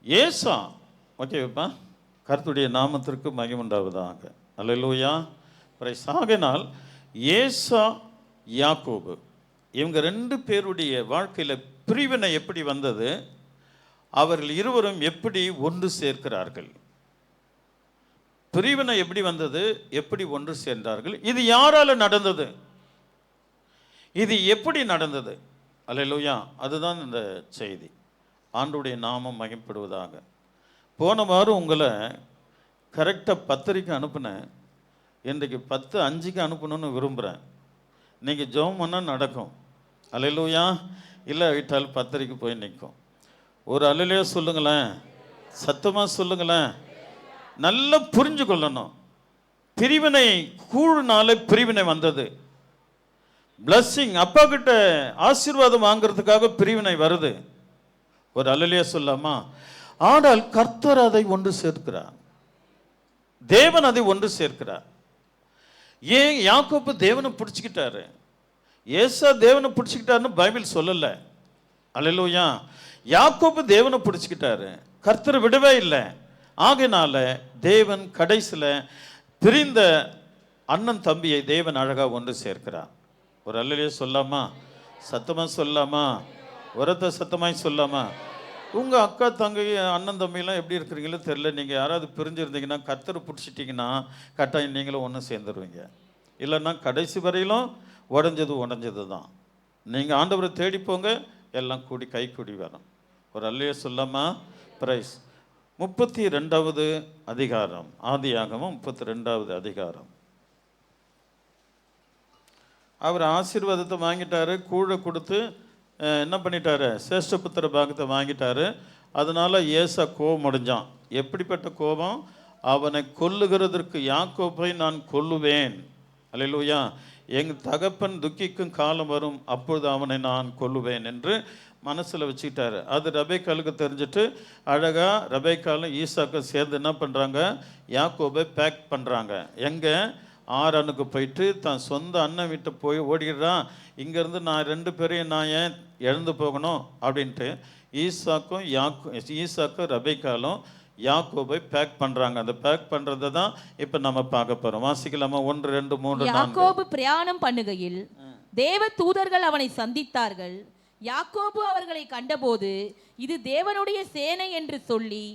ஏசா, ஓகேப்பா, கர்த்தருடைய நாமத்திற்கு மகிமுண்டாவதாக. அல்லேலூயா, பிரைஸ். ஆகையினால் ஏசா, யாக்கோபு இவங்க ரெண்டு பேருடைய வாழ்க்கையில் பிரிவினை எப்படி வந்தது, அவர்கள் இருவரும் எப்படி ஒன்று சேர்க்கிறார்கள், பிரிவினை எப்படி வந்தது, எப்படி ஒன்று சேர்ந்தார்கள், இது யாரால நடந்தது, இது எப்படி நடந்தது. அல்லேலூயா, அதுதான் இந்த செய்தி. ஆண்டவருடைய நாமம் மகிமைப்படுவதாக. போன வாரம் உங்களை கரெக்டாக 10:30 அனுப்புனேன். இன்றைக்கு 10:05 அனுப்பணும்னு விரும்புகிறேன். நீங்கள் ஜெபம் பண்ணால் நடக்கும். அல்லேலூயா. இல்லை விட்டால் 10:30 போய் நிற்கும். ஒரு அல்லேலூயா சொல்லுங்களேன், சத்தமாக சொல்லுங்களேன். நல்லா புரிஞ்சு கொள்ளணும். பிரிவினை கூழுனால பிரிவினை வந்தது. பிளஸ்ஸிங், அப்பா கிட்ட ஆசீர்வாதம் வாங்கிறதுக்காக பிரிவினை வருது. ஒரு அல்லேலூயா சொல்லாமா? ஆனால் கர்த்தர் அதை ஒன்று சேர்க்கிறார். தேவன் அதை ஒன்று சேர்க்கிறார். ஏன் யாக்கோபு தேவனை பிடிச்சிக்கிட்டாரு, ஏசா தேவனை பிடிச்சிக்கிட்டாருன்னு பைபிள் சொல்லலை. அல்லேலூயா. யாக்கோபு தேவனை பிடிச்சிக்கிட்டாரு, கர்த்தர் விடவே இல்லை. ஆகையினால தேவன் கடைசியில் பிரிந்த அண்ணன் தம்பியை தேவன் அழகாக ஒன்று சேர்க்கிறார். ஒரு அல்லேலூயா சொல்லாமா? சத்தமாக சொல்லாமா? உரத்த சத்தமாய் சொல்லாமா? உங்கள் அக்கா தங்கை அண்ணன் தம்பிலாம் எப்படி இருக்கிறீங்களோ தெரில. நீங்கள் யாராவது பிரிஞ்சிருந்தீங்கன்னா, கர்த்தரை பிடிச்சிட்டிங்கன்னா கட்டாயம் நீங்களும் ஒன்று சேர்ந்துருவீங்க. இல்லைன்னா கடைசி வரையிலும் உடஞ்சது தான். நீங்கள் ஆண்டவரை தேடிப்போங்க, எல்லாம் கூடி கை கூடி வரும். ஒரு அல்லேலூயா சொல்லாமா? பிரைஸ். 32வது அதிகாரம், ஆதியாகமம் 32வது அதிகாரம். அவர் ஆசீர்வாதத்தை வாங்கிட்டாரு, கூழை கொடுத்து என்ன பண்ணிட்டாரு, சேஷ்டபுத்திர பாகத்தை வாங்கிட்டாரு. அதனால ஏசா கோபம் அடைஞ்சான். எப்படிப்பட்ட கோபம்? அவனை கொல்லுகிறதற்கு யாக்கோபை நான் கொல்லுவேன். அல்லேலூயா. எங்கள் தகப்பன் துக்கிக்கும் காலம் வரும், அப்பொழுது அவனை நான் கொல்லுவேன் என்று மனசில் வச்சுக்கிட்டாரு. அது ரெபெக்காளுக்கு தெரிஞ்சுட்டு அழகாக ரெபெக்காலும் ஈசாக்கும் சேர்ந்து என்ன பண்ணுறாங்க, யாக்கோபை பேக் பண்ணுறாங்க. எங்கே? ஆரானுக்கு போயிட்டு தான் சொந்த அண்ணன் வீட்டை போய் ஓடிடுறான். இங்கேருந்து நான் 2 பேரையும் நான் ஏன் இழந்து போகணும் அப்படின்ட்டு ஈசாக்கும் ரெபெக்காலும் யாக்கோபை பேக் பண்ணுறாங்க. அந்த பேக் பண்ணுறதை தான் இப்போ நம்ம பார்க்க போகிறோம். வாசிக்கலாமா? 1, 2, 3. யாக்கோபு பிரயாணம் பண்ணுகையில் தேவ தூதர்கள் அவனை சந்தித்தார்கள். யாக்கோபு அவர்களை கண்டபோது இது தேவனுடைய சேனை என்று சொல்லி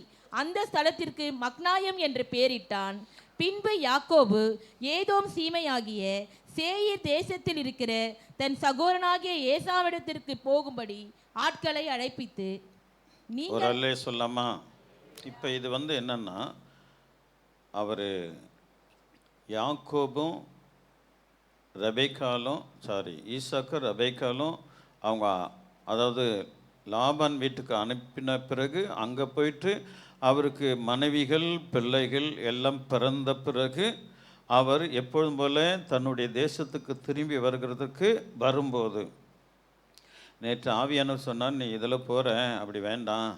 அந்த ஸ்தலத்திற்கு மக்னாயம் என்று பெயரிட்டான். பின்பு யாக்கோபு ஏதோம் சீமையாகிய சேயீர் தேசத்தில் இருக்கிற தன் சகோதரனாகிய ஏசாவிடத்திற்கு போகும்படி ஆட்களை அழைப்பித்து, ஒரு அல்லே சொல்லாமா? இப்போ இது என்னன்னா, அவர் யாக்கோபும் ரெபெக்காலும் ஈசாக்கும் ரெபெக்காலும் அவங்க, அதாவது லாபான் வீட்டுக்கு அனுப்பின பிறகு அங்கே போயிட்டு அவருக்கு மனைவிகள் பிள்ளைகள் எல்லாம் பிறந்த பிறகு அவர் எப்பொழுதும் போல தன்னுடைய தேசத்துக்கு திரும்பி வருகிறதுக்கு வரும்போது, நேற்று ஆவியானவர் சொன்னார், நீ இதில் போகிற, அப்படி வேண்டாம்,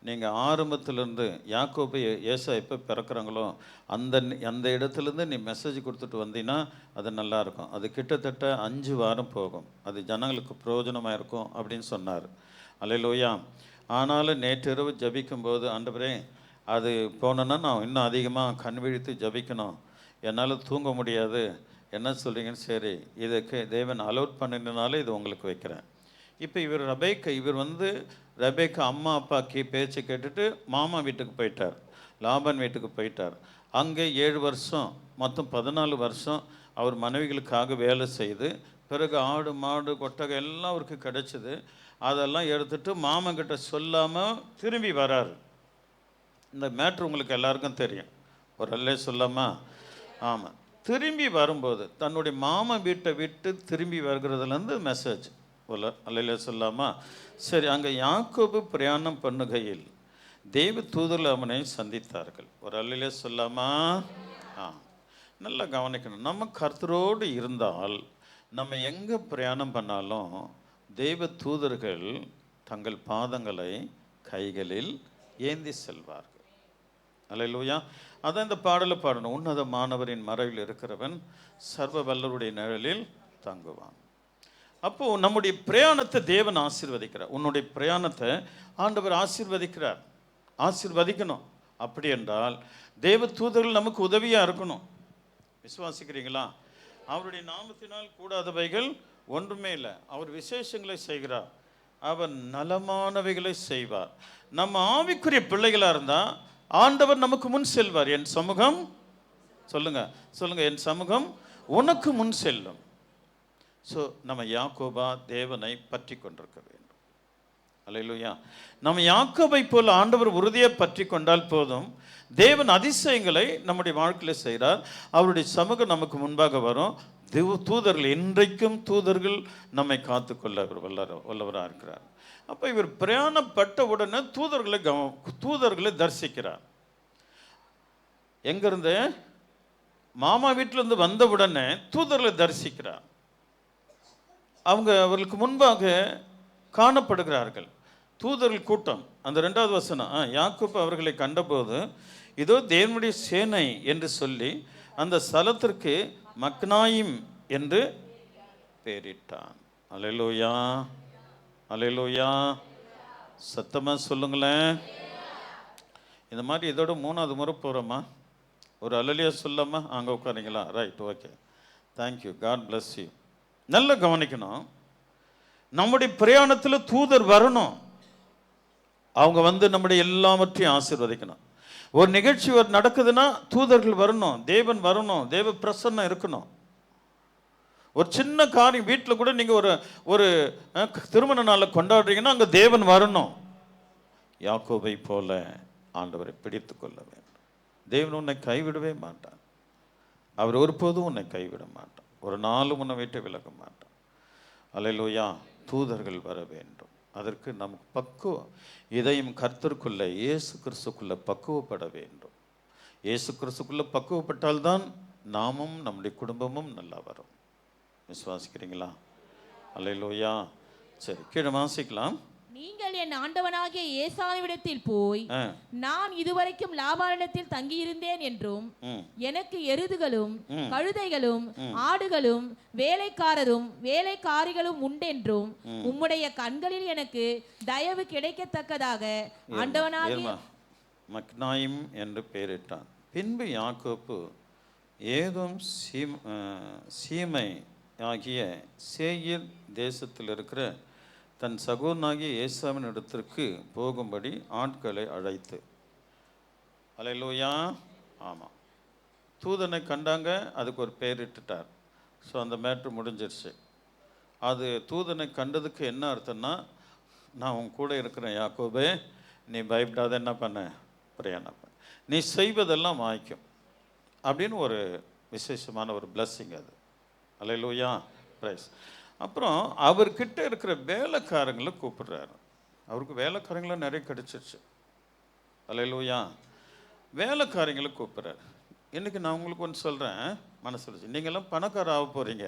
நீங்கள் ஆரம்பத்திலேருந்து யாக்கோபு ஏசா எப்போ பிறக்கிறாங்களோ அந்த இடத்துலேருந்து நீ மெசேஜ் கொடுத்துட்டு வந்தீங்கன்னா அது நல்லாயிருக்கும். அது கிட்டத்தட்ட 5 வாரம் போகும், அது ஜனங்களுக்கு பிரயோஜனமாக இருக்கும் அப்படின்னு சொன்னார். அல்லேலூயா. ஆனாலும் நேற்றிரவு ஜபிக்கும்போது, ஆண்டவரே அது போனோன்னா நான் இன்னும் அதிகமாக கண் விழித்து ஜபிக்கணும், என்னால் தூங்க முடியாது, என்ன சொல்கிறீங்கன்னு. சரி, இதுக்கு தேவன் அலோட் பண்ணினால இது உங்களுக்கு வைக்கிறேன். இப்போ இவர் ரெபெக்கா அம்மா அப்பா பேச்சை கேட்டுட்டு மாமா வீட்டுக்கு போயிட்டார், லாபான் வீட்டுக்கு போயிட்டார். அங்கே 7 வருஷம், மொத்தம் 14 வருஷம் அவர் மனைவிகளுக்காக வேலை செய்து, பிறகு ஆடு மாடு கொட்டகை எல்லாம் அவருக்கு கிடைச்சிது. அதெல்லாம் எடுத்துட்டு மாமன்கிட்ட சொல்லாமல் திரும்பி வராரு. இந்த மேட்ரு உங்களுக்கு எல்லாருக்கும் தெரியும். ஒரு அல்லே சொல்லாமா? ஆமாம். திரும்பி வரும்போது தன்னுடைய மாமன் வீட்டை விட்டு திரும்பி வருகிறதுலேருந்து மெசேஜ் அல்லே சொல்லாமா? சரி, அங்கே யாக்கோபு பிரயாணம் பண்ணுகையில் தேவ தூதர்கள் அவனை சந்தித்தார்கள். ஒரு அல்லே சொல்லாமா? நல்லா கவனிக்கணும். நம்ம கர்த்தரோடு இருந்தால் நம்ம எங்கே பிரயாணம் பண்ணாலும் தேவ தூதர்கள் தங்கள் பாதங்களை கைகளில் ஏந்தி செல்வார்கள். அல்லேலூயா. அதான் இந்த பாடலை பாடணும். உன்னத மாணவரின் மறைவில் இருக்கிறவன் சர்வ வல்லருடைய நிழலில் தங்குவான். அப்போது நம்முடைய பிரயாணத்தை தேவன் ஆசீர்வதிக்கிறார். உன்னுடைய பிரயாணத்தை ஆண்டவர் ஆசீர்வதிக்கிறார். ஆசீர்வதிக்கணும். அப்படி என்றால் தேவ தூதர்கள் நமக்கு உதவியாக இருக்கணும். விசுவாசிக்கிறீங்களா? அவருடைய நாமத்தினால் கூடாதவைகள் ஒன்றுமே இல்லை. அவர் விசேஷங்களை செய்கிறார். அவர் நலமானவைகளை செய்வார். நம்ம ஆவிக்குரிய பிள்ளைகளாக இருந்தால் ஆண்டவர் நமக்கு முன் செல்வார். என் சமூகம் சொல்லுங்க சொல்லுங்க, என் சமூகம் உனக்கு முன் செல்லும். ஸோ நம்ம யாக்கோபா தேவனை பற்றி கொண்டிருக்க வேண்டும். அல்லேலூயா. நம்ம யாக்கோபை போல் ஆண்டவர் உறுதியை பற்றி கொண்டால் போதும். தேவன் அதிசயங்களை நம்முடைய வாழ்க்கையில் செய்கிறார். அவருடைய சமூகம் நமக்கு முன்பாக வரும். தூதர்கள், இன்றைக்கும் தூதர்கள் நம்மை காத்துக்கொள்ள வல்லவராக இருக்கிறார். அப்போ இவர் பிரயாணப்பட்ட உடனே தூதர்களை தரிசிக்கிறார். எங்கிருந்து? மாமா வீட்டிலிருந்து வந்த உடனே தூதர்களை தரிசிக்கிறார். அவர்களுக்கு முன்பாக காணப்படுகிறார்கள் தூதர்கள் கூட்டம். அந்த 2வது வசனம், யாக்கோபு அவர்களை கண்டபோது இதோ தேவனுடைய சேனை என்று சொல்லி அந்த ஸ்தலத்திற்கு மக்னாயிம் என்று பெயரிட்டான். அல்லேலூயா, அல்லேலூயா. சத்தமாக சொல்லுங்களேன். இந்த மாதிரி இதோட 3வது முறை போகிறோமா? ஒரு அல்லேலூயா சொல்லாமா? அங்கே உட்காரீங்களா? Right, okay, thank you, God bless you. நல்லா கவனிக்கணும். நம்முடைய பிரயாணத்தில் தூதர் வரணும். அவங்க வந்து நம்முடைய எல்லாவற்றையும் ஆசீர்வதிக்கணும். ஒரு நிகழ்ச்சி நடக்குதுன்னா தூதர்கள் வரணும், தேவன் வரணும், தேவ பிரசன்னம் இருக்கணும். ஒரு சின்ன காரியம் வீட்டில் கூட நீங்கள் ஒரு திருமண நாளை கொண்டாடுறீங்கன்னா அங்கே தேவன் வரணும். யாக்கோபை போல ஆண்டவரை பிடித்து கொள்ள வேண்டும். தேவன் உன்னை கைவிடவே மாட்டார். அவர் ஒருபோதும் உன்னை கைவிட மாட்டார். ஒரு நாளும் உன்னை விட்டு விலக மாட்டார். அல்லேலூயா. தூதர்கள் வர வேண்டும். அதற்கு நமக்கு பக்குவம், இதையும் கர்த்தருக்குள்ள இயேசு கிறிஸ்துக்குள்ள பக்குவப்பட வேண்டும். இயேசு கிறிஸ்துக்குள்ள பக்குவப்பட்டால்தான் நாமும் நம்முடைய குடும்பமும் நல்லா வரும். விசுவாசிக்கிறீங்களா? அல்லேலூயா. சரி, கீழே வாசிக்கலாம். நீங்கள் என் ஆண்டவனாகிய ஏசாவிடத்தில் போய் நான் இதுவரைக்கும் லாபானிடத்தில் தங்கியிருந்தேன் என்றும் எனக்கு எருதுகளும் கழுதைகளும் ஆடுகளும் வேலைக்காரரும் வேலைக்காரிகளும் உண்டென்றும் உம்முடைய கண்களில் எனக்கு தயவு கிடைக்கத்தக்கதாக ஆண்டவனாகிய மக்னாயிம் என்று பெயரிட்டான். பின்பு யாக்கோப்பு ஏதோம் சீமை ஆகிய சேயீர் தேசத்தில் இருக்கிற தன் சகோதரனாகிய ஏசாவின் இடத்திற்கு போகும்படி ஆட்களை அழைத்து. அல்லேலூயா. ஆமாம், தூதனை கண்டாங்க, அதுக்கு ஒரு பெயரிட்டுட்டார். ஸோ அந்த மேட்ரு முடிஞ்சிருச்சு. அது தூதனை கண்டதுக்கு என்ன அர்த்தம்னா, நான் உன் கூட இருக்கிறேன் யாக்கோபே, நீ பயப்படாத, என்ன பண்ண, பிரயாணம் பண்ண, நீ செய்வதெல்லாம் வாய்க்கும் அப்படின்னு ஒரு விசேஷமான ஒரு பிளஸ்ஸிங் அது. அல்லேலூயா, பிரைஸ். அப்புறம் அவர்கிட்ட இருக்கிற வேலைக்காரங்களை கூப்பிடுறாரு. அவருக்கு வேலைக்காரங்களும் நிறைய கிடைச்சிருச்சு. அல்லேலூயா. வேலைக்காரங்களை கூப்பிடுறாரு. இன்றைக்கி நான் உங்களுக்கு ஒன்று சொல்கிறேன், மனசு வச்சு. நீங்கள்லாம் பணக்கார ஆக போகிறீங்க.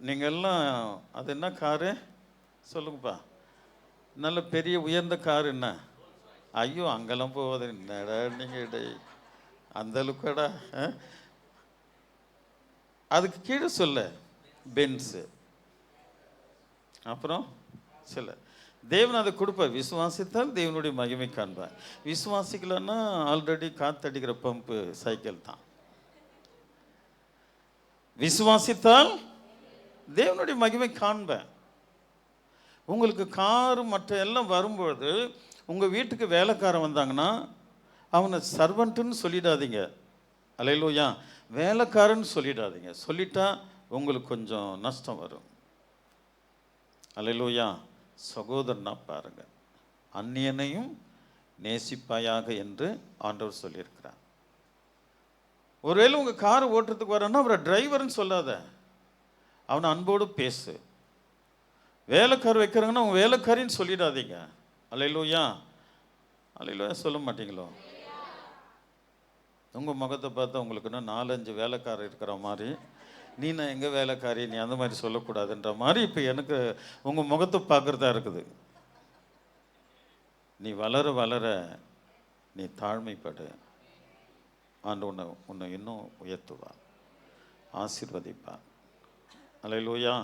நீங்கள்லாம் அது என்ன காரு சொல்லுங்கப்பா? நல்ல பெரிய உயர்ந்த காரு என்ன? ஐயோ, அங்கெல்லாம் போவது என்னடா நீங்கள் அந்த அளவுக்கடா. அதுக்கு கீழே சொல்ல பென்ஸு. அப்புறம் சில தேவன் அதை கொடுப்பார். விசுவாசித்தால் தேவனுடைய மகிமை காண்பார். விசுவாசிக்கலன்னா ஆல்ரெடி காத்தடிக்கிற பம்பு சைக்கிள் தான். விசுவாசித்தால் தேவனுடைய மகிமை காண்பேன். உங்களுக்கு காரு மற்ற எல்லாம் வரும்பொழுது உங்கள் வீட்டுக்கு வேலைக்காரன் வந்தாங்கன்னா அவனை சர்வன்ட்டுன்னு சொல்லிடாதீங்க. அல்லேலூயா. வேலைக்காரன்னு சொல்லிடாதீங்க. சொல்லிட்டா உங்களுக்கு கொஞ்சம் நஷ்டம் வரும். அல்லேலூயா. சகோதரனா பாருங்க, அந்நியனையும் நேசிப்பாயாக என்று ஆண்டவர் சொல்லியிருக்கிறார். ஒருவேளை உங்கள் காரை ஓட்டுறதுக்கு வரன்னா அவரை டிரைவர்னு சொல்லாத, அவனை அன்போடு பேசு. வேலைக்கார் வைக்கிறாங்கன்னா அவங்க வேலைக்காரின்னு சொல்லிடாதீங்க. அல்லேலூயா. அல்லேலூயா சொல்ல மாட்டீங்களோ? உங்கள் முகத்தை பார்த்தா உங்களுக்குன்னா 4-5 வேலைக்காரர் இருக்கிற மாதிரி, நீ நான் எங்கே வேலைக்காரி, நீ அந்த மாதிரி சொல்லக்கூடாதுன்ற மாதிரி இப்போ எனக்கு உங்கள் முகத்தை பார்க்குறதா இருக்குது. நீ வளர வளர நீ தாழ்மைப்படு. ஆண்டு உன்னை இன்னும் உயர்த்துவா, ஆசீர்வதிப்பா. அல்லேலூயா.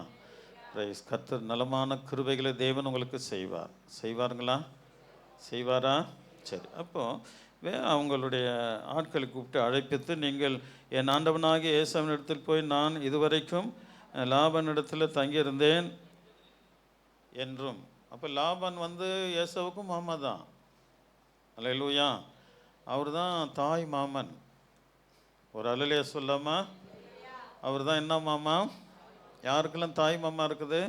பிரைஸ். கர்த்தர் நலமான கிருபைகளை தேவன் உங்களுக்கு செய்வார். செய்வாருங்களா? செய்வாரா? சரி, அப்போ அவங்களுடைய ஆட்களை கூப்பிட்டு அழைப்பித்து, நீங்கள் என் ஆண்டவனாகிய ஏசாவினிடத்தில் போய் நான் இதுவரைக்கும் லாபானிடத்தில் தங்கியிருந்தேன் என்றும். அப்போ லாபான் வந்து ஏசாவுக்கும் மாமா தான். அல்லேலூயா. அவர் தான் தாய் மாமன். ஒரு அல்லேலூயா சொல்லாமா? அவர் தான் என்ன மாமா? யாருக்கெல்லாம் தாய் மாமா இருக்குது?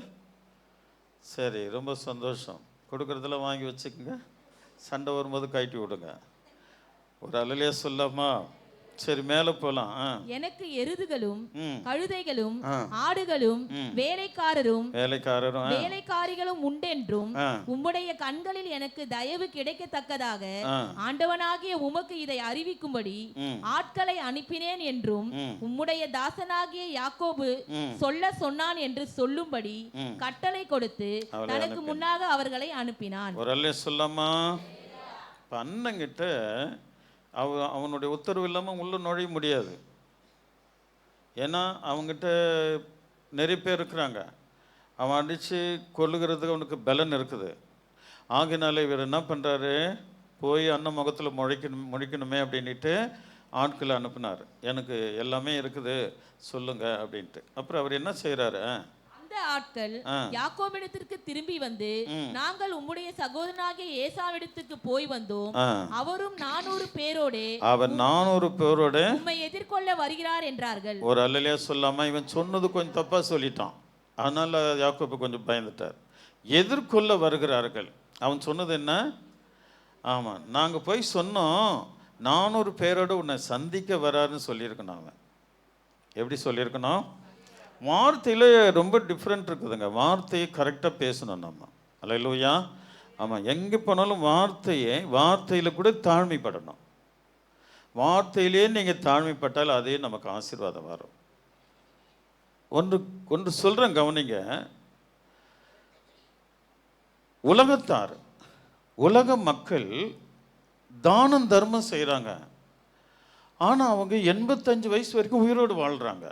சரி, ரொம்ப சந்தோஷம். கொடுக்குறதெல்லாம் வாங்கி வச்சுக்கோங்க, சண்டை வரும்போது கழட்டி விடுங்க. ஒரு அல்லேலூயா சொல்லாமா? சரி, மேலே போகலாம். எனக்கு எருதுகளும் கழுதைகளும் ஆடுகளும் வேலைக்காரரும் வேலைக்காரிகளும் உண்டென்றும் உம்முடைய கண்களில் எனக்கு தயவு கிடைக்கத்தக்கதாக ஆண்டவனாகிய உமக்கு இதை அறிவிக்கும்படி ஆட்களை அனுப்பினேன் என்றும் உம்முடைய தாசனாகிய யாக்கோபு சொல்ல சொன்னான் என்று சொல்லும்படி கட்டளை கொடுத்து தனக்கு முன்னாக அவர்களை அனுப்பினான். ஒரு அல்லேலூயா சொல்லாமா? அண்ணங்கிட்ட அவனுடைய உத்தரவு இல்லாமல் உள்ள நுழைய முடியாது. ஏன்னா அவங்ககிட்ட நிறைய பேர் இருக்கிறாங்க. அவன் அடித்து கொல்லுகிறதுக்கு அவனுக்கு பலன் இருக்குது. ஆகினாலே இவர் என்ன பண்ணுறாரு, போய் அண்ணன் முகத்தில் முழிக்கணுமே அப்படின்ட்டு ஆட்களை அனுப்புனார். எனக்கு எல்லாமே இருக்குது சொல்லுங்க அப்படின்ட்டு. அப்புறம் அவர் என்ன செய்கிறாரு, அந்த ஆட்கள் யாக்கோபிடத்திற்கு திரும்பி வந்து, நாங்கள் உம்முடைய சகோதரனாகிய ஏசாவிடத்துக்கு போய் வந்தோம், அவரும் 400 பேரோடு அவர் 400 பேரோடு உம்மை எதிர்கொள்ள வருகிறார் என்றார்கள். ஒரு அல்லேலூயா சொல்லாம இவன் சொன்னது கொஞ்சம் தப்பா சொல்லிட்டான். அதனால யாக்கோபு கொஞ்சம் பயந்துட்டார். எதிர்கொள்ள வருகிறார்கள். அவன் சொன்னது என்ன? ஆமா, நாங்க போய் சொன்னோம் 400 பேரோடு உன்னை சந்திக்க வராருன்னு சொல்லியிருக்கணும். அவன் எப்படி சொல்லியிருக்கணும்? வார்த்தையில் ரொம்ப டிஃப்ரெண்ட் இருக்குதுங்க. வார்த்தையை கரெக்டாக பேசணும் நம்ம. அல்லேலூயா. ஆமாம், எங்கே போனாலும் வார்த்தையில் கூட தாழ்மைப்படணும். வார்த்தையிலே நீங்கள் தாழ்மைப்பட்டால் அதே நமக்கு ஆசீர்வாதம் வரும். ஒன்று சொல்கிறேன், கவனிங்க. உலக மக்கள் தானம் தர்மம் செய்கிறாங்க. ஆனால் அவங்க 85 வயசு வரைக்கும் உயிரோடு வாழ்கிறாங்க.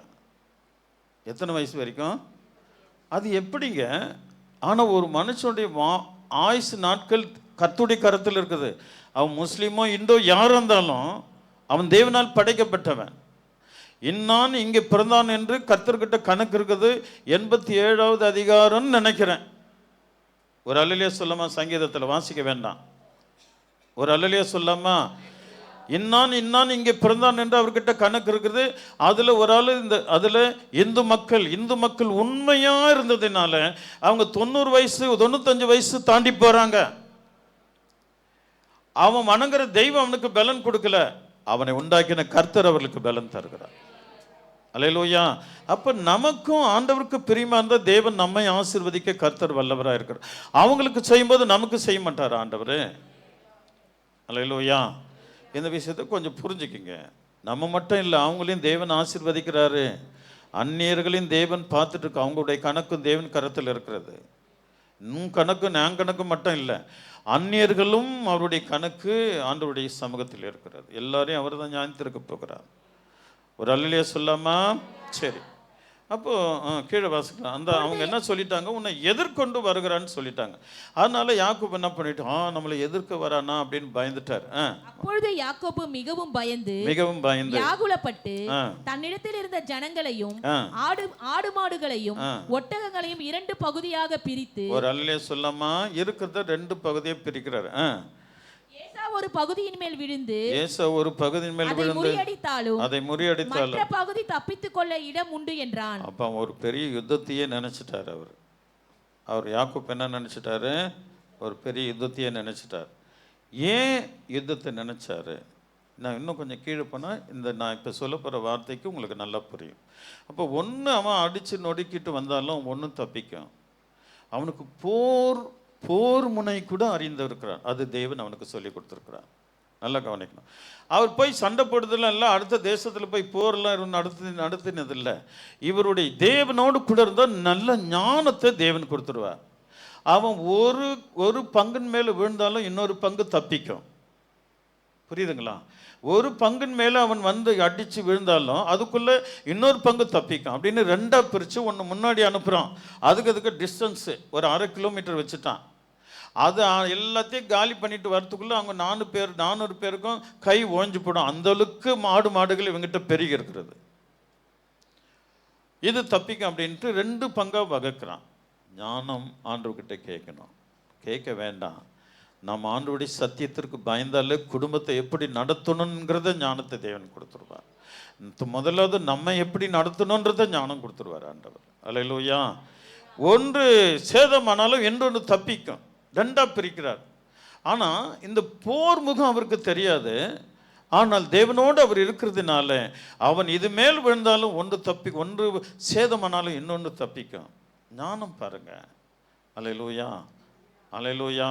எத்தனை வயசு வரைக்கும்? அது எப்படிங்க? ஆனால் ஒரு மனுஷனுடைய ஆயுசு நாட்கள் கர்த்தருடைய கரத்தில் இருக்குது. அவன் முஸ்லீமோ இந்தோ யார் இருந்தாலும் அவன் தேவனால் படைக்கப்பட்டவன். இன்னான் இங்கே பிறந்தான் என்று கர்த்தர்கிட்ட கணக்கு இருக்குது. 87வது அதிகாரம்னு நினைக்கிறேன். ஒரு அல்லேலூயா சொல்லாமா? சங்கீதத்தில் வாசிக்க வேண்டாம். ஒரு அல்லேலூயா சொல்லாமா? இன்னான் இங்கே பிறந்தான் என்று அவர்கிட்ட கணக்கு இருக்குது. அதில் ஒரு ஆள் அதில் இந்து மக்கள் உண்மையாக இருந்ததுனால அவங்க 90 வயசு 95 வயசு தாண்டி போகிறாங்க. அவன் வணங்குற தெய்வம் அவனுக்கு பலன் கொடுக்கல, அவனை உண்டாக்கின கர்த்தர் அவர்களுக்கு பலன் தருகிறார். அல்லேலூயா. அப்போ நமக்கும் ஆண்டவருக்கு பிரியமா இருந்தால் தேவன் நம்மை ஆசீர்வதிக்க கர்த்தர் வல்லவராக இருக்கிறார். அவங்களுக்கு செய்யும்போது நமக்கு செய்ய மாட்டார் ஆண்டவர். அல்லேலூயா. இந்த விஷயத்தை கொஞ்சம் புரிஞ்சுக்கிங்க. நம்ம மட்டும் இல்லை, அவங்களையும் தேவன் ஆசீர்வதிக்கிறாரு. அந்நியர்களையும் தேவன் பார்த்துட்டு இருக்கு. அவங்களுடைய கணக்கும் தேவன் கரத்தில் இருக்கிறது. இன்னும் கணக்கு மட்டும் இல்லை, அந்நியர்களும் அவருடைய கணக்கு ஆண்டவருடைய சமூகத்தில் இருக்கிறது. எல்லாரையும் அவர் தான் ஞானித்திருக்க போகிறார். ஒரு அல்லேலூயா சொல்லாமா? சரி, அப்போ கீழே வாசிக்கலாம். அவங்க என்ன சொல்லிட்டாங்க, உன்னை எதிர்கொண்டு வருகிறான்னு சொல்லிட்டாங்க. அதனால யாக்கோபு என்ன பண்ணிட்டான், நம்மளை எதிர்க்க வரானா அப்படின்னு பயந்துட்டார். அப்பொழுது யாக்கோபு மிகவும் பயந்து வியாகுலப்பட்டு தன்னிடத்தில் இருந்த ஜனங்களையும் ஆடு மாடுகளையும் ஒட்டகங்களையும் 2 பகுதியாக பிரித்து, ஒரு அல்லேலூயா சொல்லாமா? இருக்கிறத 2 பகுதியை பிரிக்கிறார். ஒரு பகுதியின் மேல் விழுந்து அதை முறியடித்தாலும் மற்ற பகுதி தப்பித்துக் கொள்ள இடம் உண்டு என்றான். அப்ப ஒரு பெரிய யுத்தத்தையே நினைச்சிட்டார் அவர் யாக்கோபு. என்ன நினைச்சிட்டாரு? ஒரு பெரிய யுத்தத்தையே நினைச்சிட்டார். ஏன் யுத்தத்தை நினைச்சாரு? நான் இன்னும் கொஞ்சம் கீழே போனால் நான் இப்போ சொல்ல போகிற வார்த்தைக்கு உங்களுக்கு நல்லா புரியும். அப்போ ஒன்று அவன் அடித்து நொடுக்கிட்டு வந்தாலும் ஒன்றும் தப்பிக்கும். அவனுக்கு போர் முனை கூட அறிந்திருக்கிறான். அது தேவன் அவனுக்கு சொல்லி கொடுத்துருக்கிறான். நல்லா கவனிக்கணும். அவர் போய் சண்டை போடுறதுலாம் இல்லை, அடுத்த தேசத்தில் போய் போரெல்லாம் நடத்தினதில்லை. இவருடைய தேவனோடு கூட இருந்தால் நல்ல ஞானத்தை தேவன் கொடுத்துருவார். அவன் ஒரு பங்கின் மேலே விழுந்தாலும் இன்னொரு பங்கு தப்பிக்கும். புரியுதுங்களா? ஒரு பங்கின் மேலே அவன் வந்து அடித்து விழுந்தாலும் அதுக்குள்ளே இன்னொரு பங்கு தப்பிக்கும். அப்படின்னு 2ஆக பிரித்து ஒன்று முன்னாடி அனுப்புகிறான். அதுக்கு டிஸ்டன்ஸு ஒரு 1/2 கிலோமீட்டர் வச்சுட்டான். அது எல்லாத்தையும் காலி பண்ணிட்டு வரத்துக்குள்ளே அவங்க 400 பேருக்கும் கை ஓஞ்சு போடும். அந்த அளவுக்கு மாடுகள் இவங்கிட்ட பெருகி இருக்கிறது. இது தப்பிக்கும் அப்படின்ட்டு 2 பங்காக வகுக்கிறான். ஞானம் ஆண்டவர்கிட்ட கேட்கணும், கேட்க வேண்டாம். நம்ம ஆண்டவருடைய சத்தியத்திற்கு பயந்தாலே குடும்பத்தை எப்படி நடத்தணுங்கிறத ஞானத்தை தேவன் கொடுத்துருவார். முதலாவது நம்ம எப்படி நடத்தணுன்றத ஞானம் கொடுத்துருவார் ஆண்டவர். அல்லேலூயா. ஒன்று சேதமானாலும் இன்னொன்று தப்பிக்கும். 2ஆக பிரிக்கிறார். ஆனால் இந்த போர் முகம் அவருக்கு தெரியாது. ஆனால் தேவனோடு அவர் இருக்கிறதுனால அவன் இது மேல் விழுந்தாலும் ஒன்று சேதமானாலும் இன்னொன்று தப்பிக்கும். ஞானம் பாருங்க. அல்லேலூயா, அல்லேலூயா.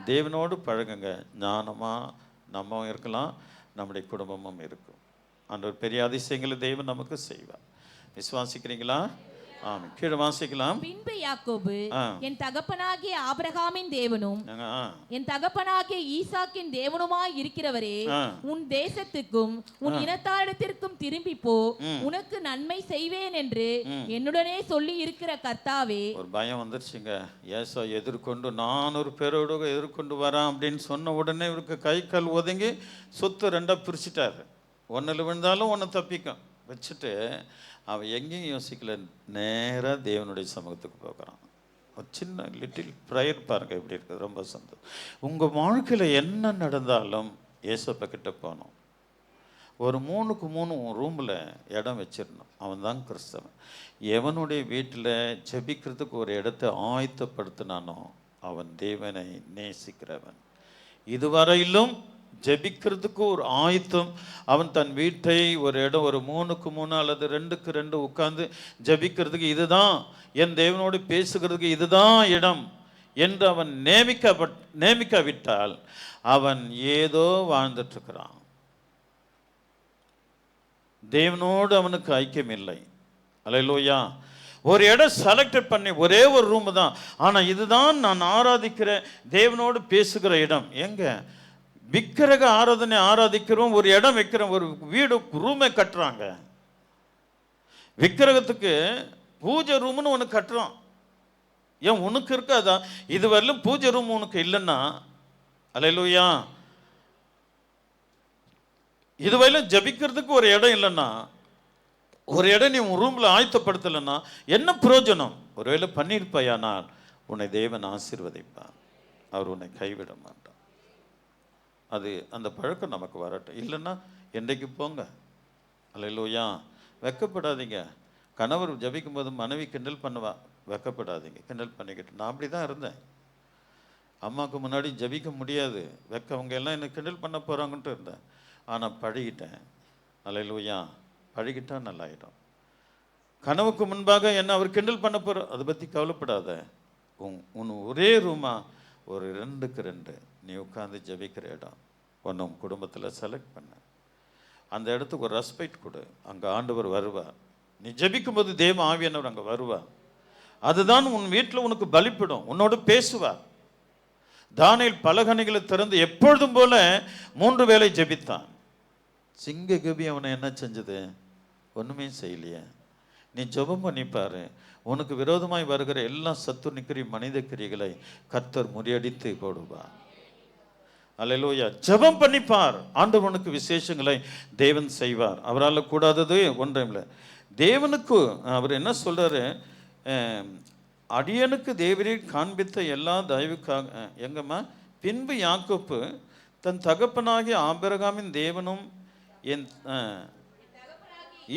தேவனோடு பழகுங்க. ஞானமாக நம்ம இருக்கலாம், நம்முடைய குடும்பமும் இருக்கும். ஆண்டவர் பெரிய அதிசயங்களை தேவன் நமக்கு செய்வார். விசுவாசிக்கிறீங்களா? ஆமென். கீழே வாசிக்கலாம். பின்பு யாக்கோபு என் தகப்பனாகிய ஆபிரகாமின் தேவனும் என் தகப்பனாகிய ஈசாக்கின் தேவனுமாய் இருக்கிறவரே, உன் தேசத்துக்கும் உன் இனத்தாரிடத்திற்கும் திரும்பி போ, உனக்கு நன்மை செய்வேன் என்று என்னுடனே சொல்லி இருக்கிற கர்த்தாவே. ஒரு பயம் வந்துருச்சுங்க. ஏசா எதிர்கொண்டு 400 பேரோடு எதிர்கொண்டு வரான் அப்படின்னு சொன்ன உடனே இவருக்கு கை கால் ஒதுங்கி சொத்து 2ஆக பிரிச்சுட்டாரு. ஒன்றில் விழுந்தாலும் ஒன்று தப்பிக்கும் வச்சுட்டு அவன் எங்கேயும் யோசிக்கல, நேராக தேவனுடைய சமூகத்துக்கு போகிறான். ஒரு சின்ன லிட்டில் ப்ரேயர் பாருங்க எப்படி இருக்குது. ரொம்ப சந்தோஷம். உங்கள் வாழ்க்கையில் என்ன நடந்தாலும் ஏசப்பா கிட்ட போகணும். ஒரு 3க்கு 3 ரூமில் இடம் வச்சிடணும். அவன் தான் கிறிஸ்தவன். எவனுடைய வீட்டில் ஜெபிக்கிறதுக்கு ஒரு இடத்தை ஆயத்தப்படுத்தினானோ அவன் தேவனை நேசிக்கிறவன். இதுவரையிலும் ஜெபிக்கிறதுக்கு ஒரு ஆயத்தம். அவன் தன் வீட்டை ஒரு இடம், ஒரு 3க்கு 3 அல்லது 2க்கு 2 உட்கார்ந்து ஜெபிக்கிறதுக்கு, இதுதான் என் தேவனோடு பேசுகிறதுக்கு இதுதான் இடம் என்று அவன் நேமிக்காவிட்டால் அவன் ஏதோ வாழ்ந்துட்டு இருக்கிறான். தேவனோடு அவனுக்கு ஐக்கியம் இல்லை. அல்லேலூயா. ஒரு இடம் செலக்டட் பண்ணி ஒரே ஒரு ரூம் தான், ஆனால் இதுதான் நான் ஆராதிக்கிற தேவனோடு பேசுகிற இடம். எங்க விக்கிரக ஆராதிக்கிறோம், ஒரு இடம் வைக்கிறோம், ஒரு வீடு ரூமை கட்டுறாங்க. விக்கிரகத்துக்கு பூஜை ரூம்னு ஒன்று கட்டுறோம். ஏன் உனக்கு இருக்காதா? இதுவரையிலும் பூஜை ரூம் உனக்கு இல்லைன்னா, அல்லேலூயா, இதுவரையிலும் ஜபிக்கிறதுக்கு ஒரு இடம் இல்லைன்னா, ஒரு இடம் நீ உன் ரூமில் ஆயத்தப்படுத்தலைன்னா என்ன பிரயோஜனம்? ஒருவேளை பண்ணியிருப்பாயானால் உன்னை தேவன் ஆசீர்வதிப்பார். அவர் உன்னை கைவிட மாட்டார். அது அந்த பழக்கம் நமக்கு வரட்டும். இல்லைன்னா என்றைக்கு போங்க. அல்லேலூயா. வெக்கப்படாதீங்க. கணவர் ஜபிக்கும் போது மனைவி கிண்டல் பண்ணுவா, வெக்கப்படாதீங்க. கிண்டல் பண்ணிக்கிட்டு நான் அப்படி தான் இருந்தேன். அம்மாவுக்கு முன்னாடி ஜபிக்க முடியாது, அவங்க எல்லாம் என்னை கிண்டல் பண்ண போகிறாங்கன்ட்டு இருந்தேன். ஆனால் பழகிட்டேன். அல்லேலூயா. பழகிட்டா நல்லாயிடும். கனவுக்கு முன்பாக என்ன அவர் கிண்டல் பண்ண போகிற, அதை பற்றி கவலைப்படாத. உன் ஒரே ரூமா ஒரு 2க்கு 2 நீ உட்காந்து ஜபிக்கிற இடம் ஒன்று உன் குடும்பத்தில் செலக்ட் பண்ண. அந்த இடத்துக்கு ஒரு ரெஸ்பெக்ட் கொடு. அங்கே ஆண்டவர் வருவார். நீ ஜபிக்கும் போது தேவ ஆவியானவர் அங்கே வருவார். அதுதான் உன் வீட்டில் உனக்கு பலிப்பிடும், உன்னோடு பேசுவார். தானியேல் பலகணிகளை திறந்து எப்பொழுதும் போல 3 வேளை ஜபித்தான். சிங்க கபி அவனை என்ன செஞ்சது? ஒன்றுமே செய்யலையே. நீ ஜெபம் பண்ணிப்பாரு, உனக்கு விரோதமாய் வருகிற எல்லா சத்துருக்கிரி மனித கிரிகளை கர்த்தர் முறியடித்து போடுவார். அல்லேலூயா. ஜெபம் பண்ணிப்பார், ஆண்டவனுக்கு விசேஷங்களை தேவன் செய்வார். அவரால் கூடாதது ஒன்றும் இல்லை. தேவனுக்கு அவர் என்ன சொல்றாரு? அடியனுக்கு தேவரீர் காண்பித்த எல்லா தயவுக்காக எங்கம்மா. பின்பு யாக்கோப்பு தன் தகப்பனாகிய ஆபிரகாமின் தேவனும் என்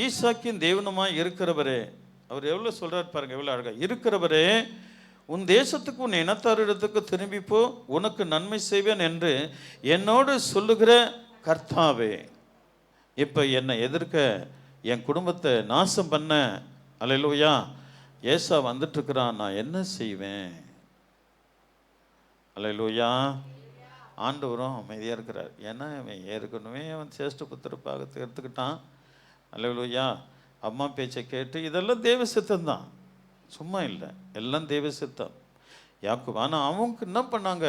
ஈசாக்கின் தேவனுமாய் இருக்கிறவரே. அவர் எவ்வளோ சொல்கிறார் பாருங்க, எவ்வளோ அழகா. இருக்கிறவரே, உன் தேசத்துக்கு உன் இனத்தாரிடத்துக்கு திரும்பிப்போ, உனக்கு நன்மை செய்வேன் என்று என்னோடு சொல்லுகிற கர்த்தாவே. இப்போ என்னை எதிர்க்க என் குடும்பத்தை நாசம் பண்ண, அல்லேலூயா, ஏசா வந்துட்டுருக்கிறான், நான் என்ன செய்வேன்? அல்லேலூயா. ஆண்டவரும் அமைதியாக இருக்கிறார். ஏன்னா அவன் ஏற்கனவே அவன் சேஷ்ட புத்திர பாகத்தை எடுத்துக்கிட்டான். அல்லேலூயா. அம்மா பேச்சை கேட்டு, இதெல்லாம் தேவ சித்தம் தான், சும்மா இல்லை, எல்லாம் தேவ சித்தம். யாக்கோபு ஆனால் அவங்க என்ன பண்ணாங்க,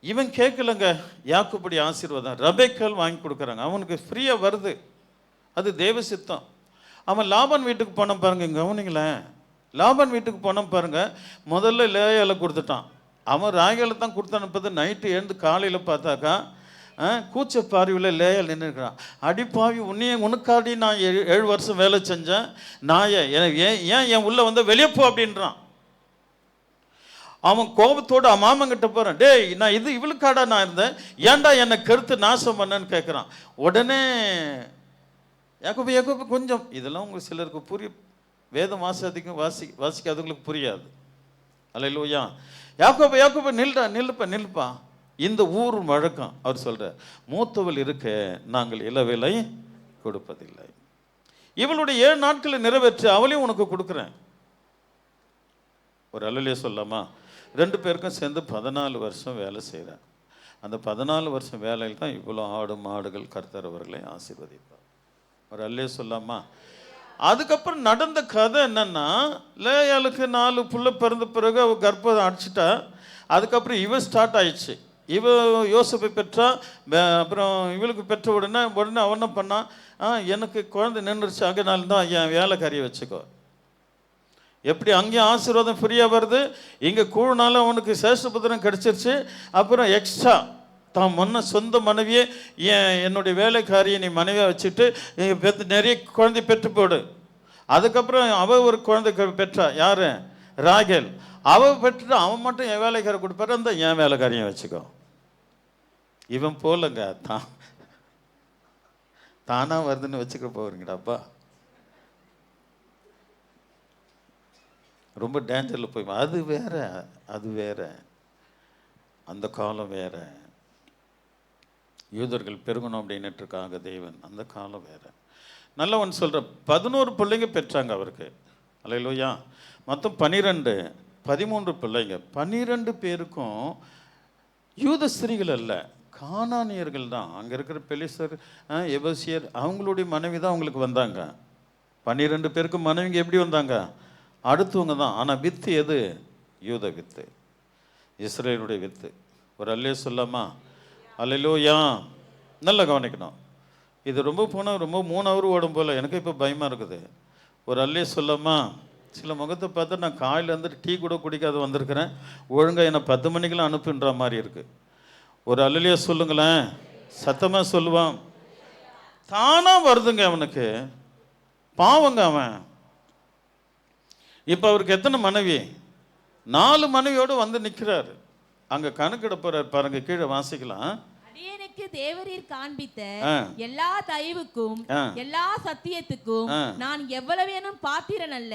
இவன் கேட்கலங்க. யாக்கோபுடைய ஆசீர்வாதம் ரெபெக்காள் வாங்கி கொடுக்குறாங்க, அவனுக்கு ஃப்ரீயாக வருது, அது தேவ சித்தம். அவன் லாபான் வீட்டுக்கு போன பாருங்க, கவனிங்களேன். லாபான் வீட்டுக்கு போனோம் பாருங்க, முதல்ல லேயால கொடுத்துட்டான். அவன் ராகேலை தான் கொடுத்து அனுப்பது. நைட்டு எழுந்து காலையில் பார்த்தாக்கா கூச்ச பார்வையில் லேயால் நின்றுக்கிறான். அடிப்பாவி, உனக்காடி நான் 7 வருஷம் வேலை செஞ்சேன், நான் ஏன் என் உள்ள வந்து வெளியே போ அப்படின்றான். அவன் கோபத்தோடு மாமங்கிட்ட போகிறான். டேய், நான் இவளுக்காடா நான் இருந்தேன், ஏன்டா என்னை கருத்து நாசம் பண்ணேன்னு கேட்குறான். உடனே யாக்கோபு கொஞ்சம், இதெல்லாம் உங்களுக்கு சிலருக்கு வேதம் வாசிக்காதவங்களுக்கு புரியாது. அல்லேலூயா. யாக்கோபு நில்லுப்பா. இந்த ஊர் வழக்கம். அவர் சொல்றார், மூத்தவள் இருக்க நாங்கள் இளவேலை கொடுப்பதில்லை. இவளுடைய 7 நாட்களை நிறைவேற்று, அவளையும் உனக்கு கொடுக்குறேன். ஒரு அல்லையே சொல்லாமா? 2 பேருக்கும் சேர்ந்து 14 வருஷம் வேலை செய்கிறேன். அந்த 14 வருஷம் வேலையில் தான் இவ்வளோ ஆடு மாடுகள் கர்த்தர் அவர்களை ஆசீர்வதிப்பார். ஒரு அல்லையே சொல்லாமா? அதுக்கப்புறம் நடந்த கதை என்னன்னா, லேயாளுக்கு 4 புள்ள பிறந்த பிறகு அவள் கர்ப்பம் அடிச்சிட்டா. அதுக்கப்புறம் இவ ஸ்டார்ட் ஆயிடுச்சு. இவ யோசப்பை பெற்றா. அப்புறம் இவளுக்கு பெற்ற உடனே அவன் என்ன பண்ணான், எனக்கு குழந்தை நின்றுச்சு, அங்கனால தான் என் வேலைக்காரியை வச்சுக்கோ. எப்படி அங்கேயும் ஆசீர்வாதம் ஃப்ரீயாக வருது, இங்கே கூழ்னாலும் அவனுக்கு சேஷபுத்திரம் கிடச்சிருச்சு. அப்புறம் எக்ஸ்ட்ரா தான் சொந்த மனைவியே என்னுடைய வேலைக்காரியை நீ மனைவியாக வச்சுட்டு நிறைய குழந்தை பெற்று போடு. அதுக்கப்புறம் அவள் ஒரு குழந்தை பெற்றா. யார்? ராகேல். அவள் பெற்றுட்டு அவன் மட்டும் என் வேலைக்காரை கொடுப்பாரு, அந்த என் வேலைக்காரியை வச்சுக்கோ. இவன் போலங்க, தானா வருதுன்னு வச்சுக்க போகிறீங்கடாப்பா. ரொம்ப டேஞ்சரில் போய் அது வேற. அந்த காலம் வேற. யூதர்கள் பெருகணும் அப்படின்னுட்டுருக்காங்க தேவன். அந்த காலம் வேற. நல்லவன் சொல்கிற 11 பிள்ளைங்க பெற்றாங்க அவருக்கு. அல்லேலூயா. மொத்தம் 13 பிள்ளைங்க. 12 பேருக்கும் யூத ஸ்திரீகள் அல்ல, கானானியர்கள் தான். அங்கே இருக்கிற பெலிஸ்தர், எபசியர், அவங்களுடைய மனைவி தான் அவங்களுக்கு வந்தாங்க. 12 பேருக்கு மனைவிங்க எப்படி வந்தாங்க? அடுத்தவங்க தான். ஆனால் வித்து எது? யூத வித்து, இஸ்ரேலுடைய வித்து. ஒரு அல்லே சொல்லாமா? அல்லேலூயா. நல்லா கவனிக்கணும். இது ரொம்ப போனால் ரொம்ப 3 ஹவர் ஓடும் போல். எனக்கு இப்போ பயமாக இருக்குது. ஒரு அல்லே சொல்லாமா? சில முகத்தை பார்த்தா நான் காலையில் வந்துட்டு டீ கூட குடிக்காத வந்திருக்கிறேன், ஒழுங்காக என்னை 10 மணிக்கெல்லாம் அனுப்புன்ற மாதிரி இருக்குது. ஒரு அல்லையே சொல்லுங்களேன், சத்தமாக சொல்லுவான். தானாக வருதுங்க அவனுக்கு. பாவங்க அவன். இப்போ அவருக்கு எத்தனை மனைவி? 4 மனைவியோடு வந்து நிற்கிறாரு. அங்கே கணக்கிட போறார் பாருங்க, கீழே வாசிக்கலாம். அடியேனுக்கு தேவரீர் காண்பித்த எல்லா தயவுக்கும் எல்லா சத்தியத்துக்கும் நான் எவ்வளவேனும் பாத்திரன் அல்ல.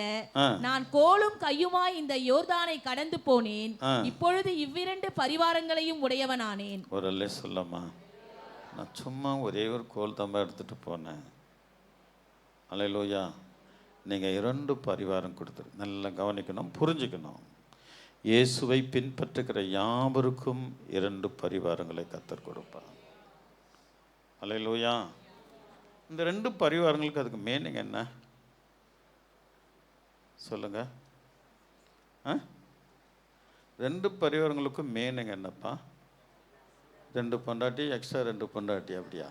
நான் கோலும் கையுமாய் இந்த யோர்தானை கடந்து போனேன், இப்பொழுது இவ்விரண்டு பரிவாரங்களையும் உடையவனானேன். ஒரு அல்லே சொல்லமா? நான் சும்மா ஒரே ஒரு கோல் தம்பா எடுத்துட்டு போனேன். அல்லேலூயா. நீங்கள் 2 பரிவாரம் கொடுத்துரு. நல்லா கவனிக்கணும், புரிஞ்சுக்கணும். இயேசுவை பின்பற்றுகிற யாவருக்கும் 2 பரிவாரங்களை கர்த்தர் கொடுப்பார். அல்லேலூயா. இந்த 2 பரிவாரங்களுக்கு அதுக்கு மீனிங் என்ன சொல்லுங்க? 2 பரிவாரங்களுக்கும் மீனிங் என்னப்பா? 2 பொண்டாட்டி எக்ஸ்ட்ரா 2 பொண்டாட்டி, அப்படியா?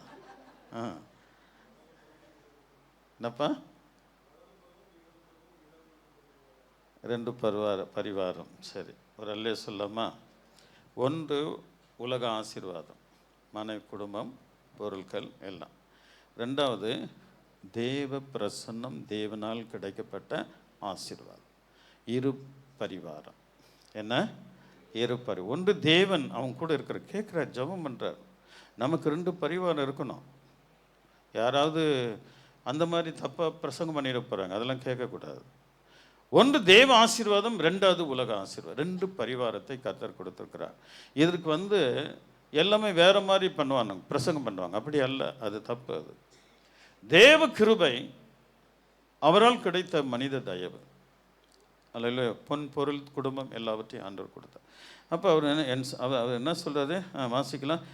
என்னப்பா? 2 பரிவாரம். சரி, ஒரு அல்லே சொல்லாமா? 1 உலக ஆசீர்வாதம், மனைவி, குடும்பம், பொருட்கள் எல்லாம். 2வது தேவ பிரசன்னம், தேவனால் கிடைக்கப்பட்ட ஆசீர்வாதம். 2 பரிவாரம். என்ன? 2 1 தேவன் அவங்க கூட இருக்கிற கேட்குறார், ஜெபம் பண்ணுறார். நமக்கு 2 பரிவாரம் இருக்கணும். யாராவது அந்த மாதிரி தப்பாக பிரசங்கம் பண்ணிட போகிறாங்க, அதெல்லாம் கேட்கக்கூடாது. 1 தேவ ஆசீர்வாதம், 2வது உலக ஆசீர்வாதம். 2 பரிவாரத்தை கர்த்தர் கொடுத்துருக்கிறார். இதற்கு எல்லாமே வேற மாதிரி பண்ணுவாங்க, பிரசங்கம் பண்ணுவாங்க. அப்படி அல்ல, அது தப்பு. அது தேவ கிருபை, அவரால் கிடைத்த மனித தயவு. அல்ல, பொன், பொருள், குடும்பம் எல்லாவற்றையும் ஆண்டவர் கொடுத்தார். அப்போ அவர் என்ன சொல்றாரு? வாசிக்கலாம்.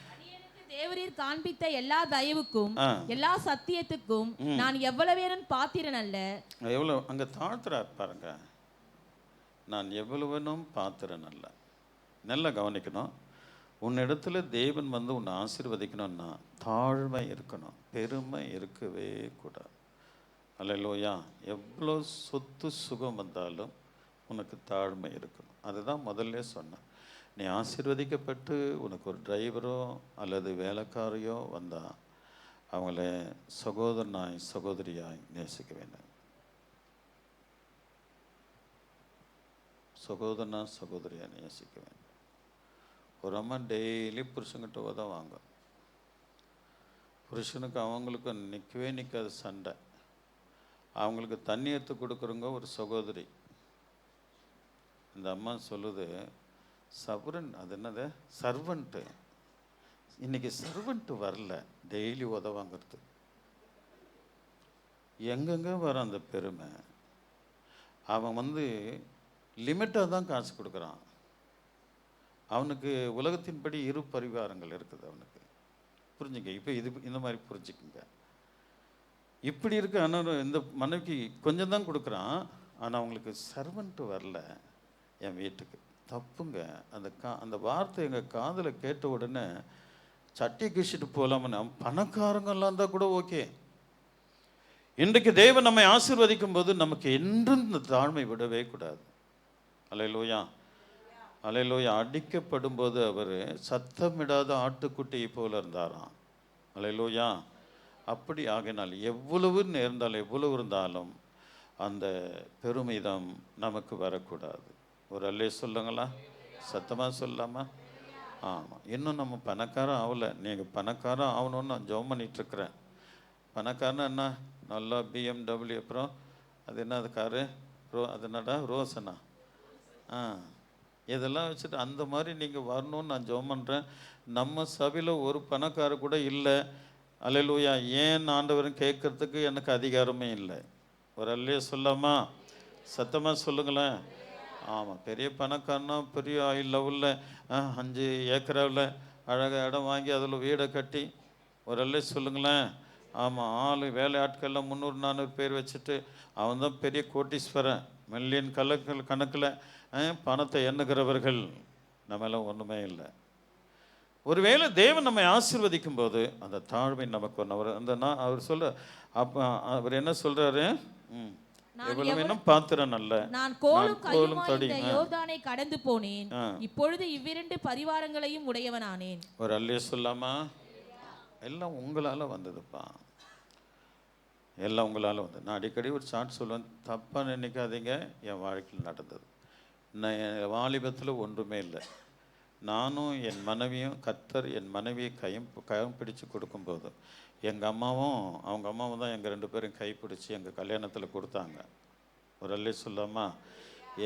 தேவரீர் காண்பித்த எல்லா தயவுக்கும் எல்லா சத்தியத்துக்கும் நான் எவ்வளவேனும் பாத்திரன் அல்ல. எவ்வளவு அங்க தாழ்த்துறார் பாருங்க. நான் எவ்வளவேனும் பாத்திரன் அல்ல. நல்லா கவனிக்கணும். உன்னிடத்துல தேவன் உன்னை ஆசீர்வதிக்கணும்னா தாழ்மை இருக்கணும், பெருமை இருக்கவே கூடாது. அல்லேலூயா. எவ்வளோ சொத்து சுகம் வந்தாலும் உனக்கு தாழ்மை இருக்கணும். அதுதான் முதல்ல சொன்னேன். நீ ஆசீர்வதிக்கப்பட்டு உனக்கு ஒரு டிரைவரோ அல்லது வேலைக்காரையோ வந்தால் அவங்கள சகோதரனாய் சகோதரியாய் நேசிக்க வேண்டும். சகோதரனா சகோதரியாய் நேசிக்க வேண்டும். ஒரு அம்மா டெய்லி புருஷன்கிட்ட உதவாங்க. புருஷனுக்கு அவங்களுக்கு நிற்கவே நிற்காது சண்டை. அவங்களுக்கு தண்ணி எடுத்து கொடுக்குறவங்க ஒரு சகோதரி. இந்த அம்மா சொல்லுது, அது என்னது சர்வன்ட்டு. இன்னைக்கு சர்வன்ட்டு வரல, டெய்லி உதவாங்கிறது. எங்கெங்க வர அந்த பெருமை? அவன் லிமிட்டாக தான் காசு கொடுக்குறான். அவனுக்கு உலகத்தின்படி இரு பரிவாரங்கள் இருக்குது அவனுக்கு. புரிஞ்சுங்க. இப்போ இந்த மாதிரி புரிஞ்சுக்குங்க. இப்படி இருக்க ஆனால் இந்த மனைவிக்கு கொஞ்சம் தான் கொடுக்குறான். ஆனால் அவங்களுக்கு சர்வன்ட்டு வரல என் வீட்டுக்கு. தப்புங்க. அந்த வார்த்தை எங்கள் காதில் கேட்ட உடனே சட்டி கிழிச்சிட்டு போகலாம்னு. பணக்காரங்கெல்லாம் தான் கூட ஓகே. இன்றைக்கு தேவன் நம்மை ஆசீர்வதிக்கும் போது நமக்கு என்றும் இந்த தாழ்மை விடவே கூடாது. அல்லேலூயா, அல்லேலூயா. அடிக்கப்படும் போது அவர் சத்தமிடாத ஆட்டுக்குட்டியை போல இருந்தாராம். அல்லேலூயா. அப்படி ஆகினால் எவ்வளவு நேர்ந்தாலும் எவ்வளவு இருந்தாலும் அந்த பெருமிதம் நமக்கு வரக்கூடாது. ஒரு அல்லே சொல்லுங்களா? சத்தமாக சொல்லலாமா? ஆமாம். இன்னும் நம்ம பணக்காரன் ஆகலை. நீங்கள் பணக்காரன் ஆகணும்னு நான் ஜெபம் பண்ணிகிட்ருக்கிறேன். பணக்காரன் என்ன, நல்லா BMW, அப்புறம் அது என்ன அது காரு அது என்னடா ரோசனா, இதெல்லாம் வச்சுட்டு அந்த மாதிரி நீங்கள் வரணும்னு நான் ஜெபம் பண்ணுறேன். நம்ம சபையில் ஒரு பணக்காரர் கூட இல்லை. அல்லேலூயா. ஏன் ஆண்டவரும் கேட்கறதுக்கு எனக்கு அதிகாரமே இல்லை. ஒரு அல்லே சொல்லாமா? சத்தமாக சொல்லுங்களேன். ஆமாம். பெரிய பணக்காரனா பெரிய ஆயில் லெவலில் 5 ஏக்கராவில் அழகாக இடம் வாங்கி அதில் வீடை கட்டி, ஒரு அல்லே சொல்லுங்களேன். ஆமாம். வேலை ஆட்கள்லாம் 300-400 பேர் வச்சுட்டு அவன் தான் பெரிய கோட்டீஸ்வரன். மில்லியன் கணக்கில் பணத்தை எண்ணுகிறவர்கள். நம்மளாம் ஒன்றுமே இல்லை. ஒருவேளை தேவன் நம்மை ஆசீர்வதிக்கும் போது அந்த தாழ்மை நமக்கு அவர் சொல்ற அப்போ அவர் என்ன சொல்றாரு? எவ்வளவு பாத்திரம் நல்ல நான் கோலும் கையுமாய் இந்த யோர்தானை கடந்து போனேன், இப்பொழுது இவ்விரண்டு பரிவாரங்களையும் உடையவனானேன். ஒரு அல்லே சொல்லாமா? எல்லாம் உங்களால வந்ததுப்பா. எல்லாம் உங்களால் வந்தது. நான் அடிக்கடி ஒரு சாட் சொல்லுவேன், தப்பாக நினைக்காதீங்க. என் வாழ்க்கையில் நடந்தது. நான் என் வாலிபத்தில் ஒன்றுமே இல்லை. நானும் என் மனைவியும் கர்த்தர் என் மனைவியை கையம் பிடிச்சு கொடுக்கும்போது எங்கள் அம்மாவும் அவங்க அம்மாவும் தான் எங்கள் 2 பேரும் கைப்பிடிச்சி எங்கள் கல்யாணத்தில் கொடுத்தாங்க. ஒரு அல்லே சொல்லாமா?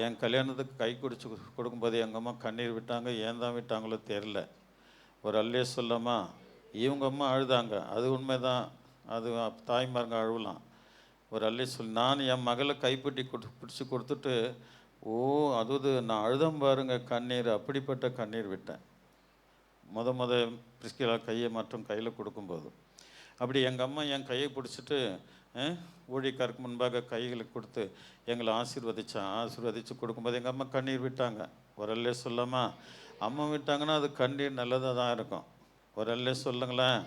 என் கல்யாணத்துக்கு கை பிடிச்சி கொடுக்கும்போது எங்கள் அம்மா கண்ணீர் விட்டாங்க. ஏன் தான் விட்டாங்களோ தெரில. ஒரு அல்லே சொல்லாமா? இவங்க அம்மா அழுதாங்க. அது உண்மைதான். அது தாய்மாருங்க அழுவலாம். ஒரு அல்லே சொல்லி நான் என் மகளை கைப்பிடி பிடிச்சி கொடுத்துட்டு, அது நான் அழுதம் பாருங்க கண்ணீர். அப்படிப்பட்ட கண்ணீர் விட்டேன். முத பிரிஸ்கிலா கையை மற்றும் கையில் கொடுக்கும்போது அப்படி எங்கள் அம்மா என் கையை பிடிச்சிட்டு ஊழியக்காருக்கு முன்பாக கைகளுக்கு கொடுத்து எங்களை ஆசீர்வதித்து கொடுக்கும்போது எங்கள் அம்மா கண்ணீர் விட்டாங்க. ஒரு அல்லே சொல்லாமா? அம்மா விட்டாங்கன்னா அது கண்ணீர் நல்லதாக தான் இருக்கும். ஒரு அல்லே சொல்லுங்களேன்.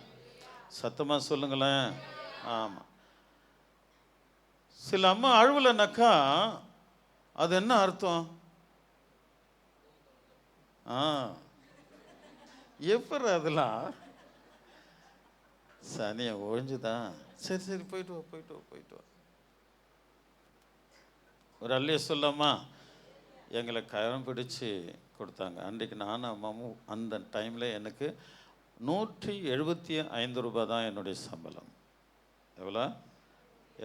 சத்தமாக சொல்லுங்களேன். ஆமாம். சில அம்மா அழுவலைனாக்கா அது என்ன அர்த்தம்? எப்படி அதெல்லாம் சனியை ஒழிஞ்சுதான். சரி போயிட்டு வா. ஒரு அல்லே சொல்லாமா? எங்களை கரம் பிடிச்சு கொடுத்தாங்க. அன்றைக்கு நானும் அம்மாவும் அந்த டைமில் எனக்கு 175 ரூபாய் தான் என்னுடைய சம்பளம். எவ்வளோ?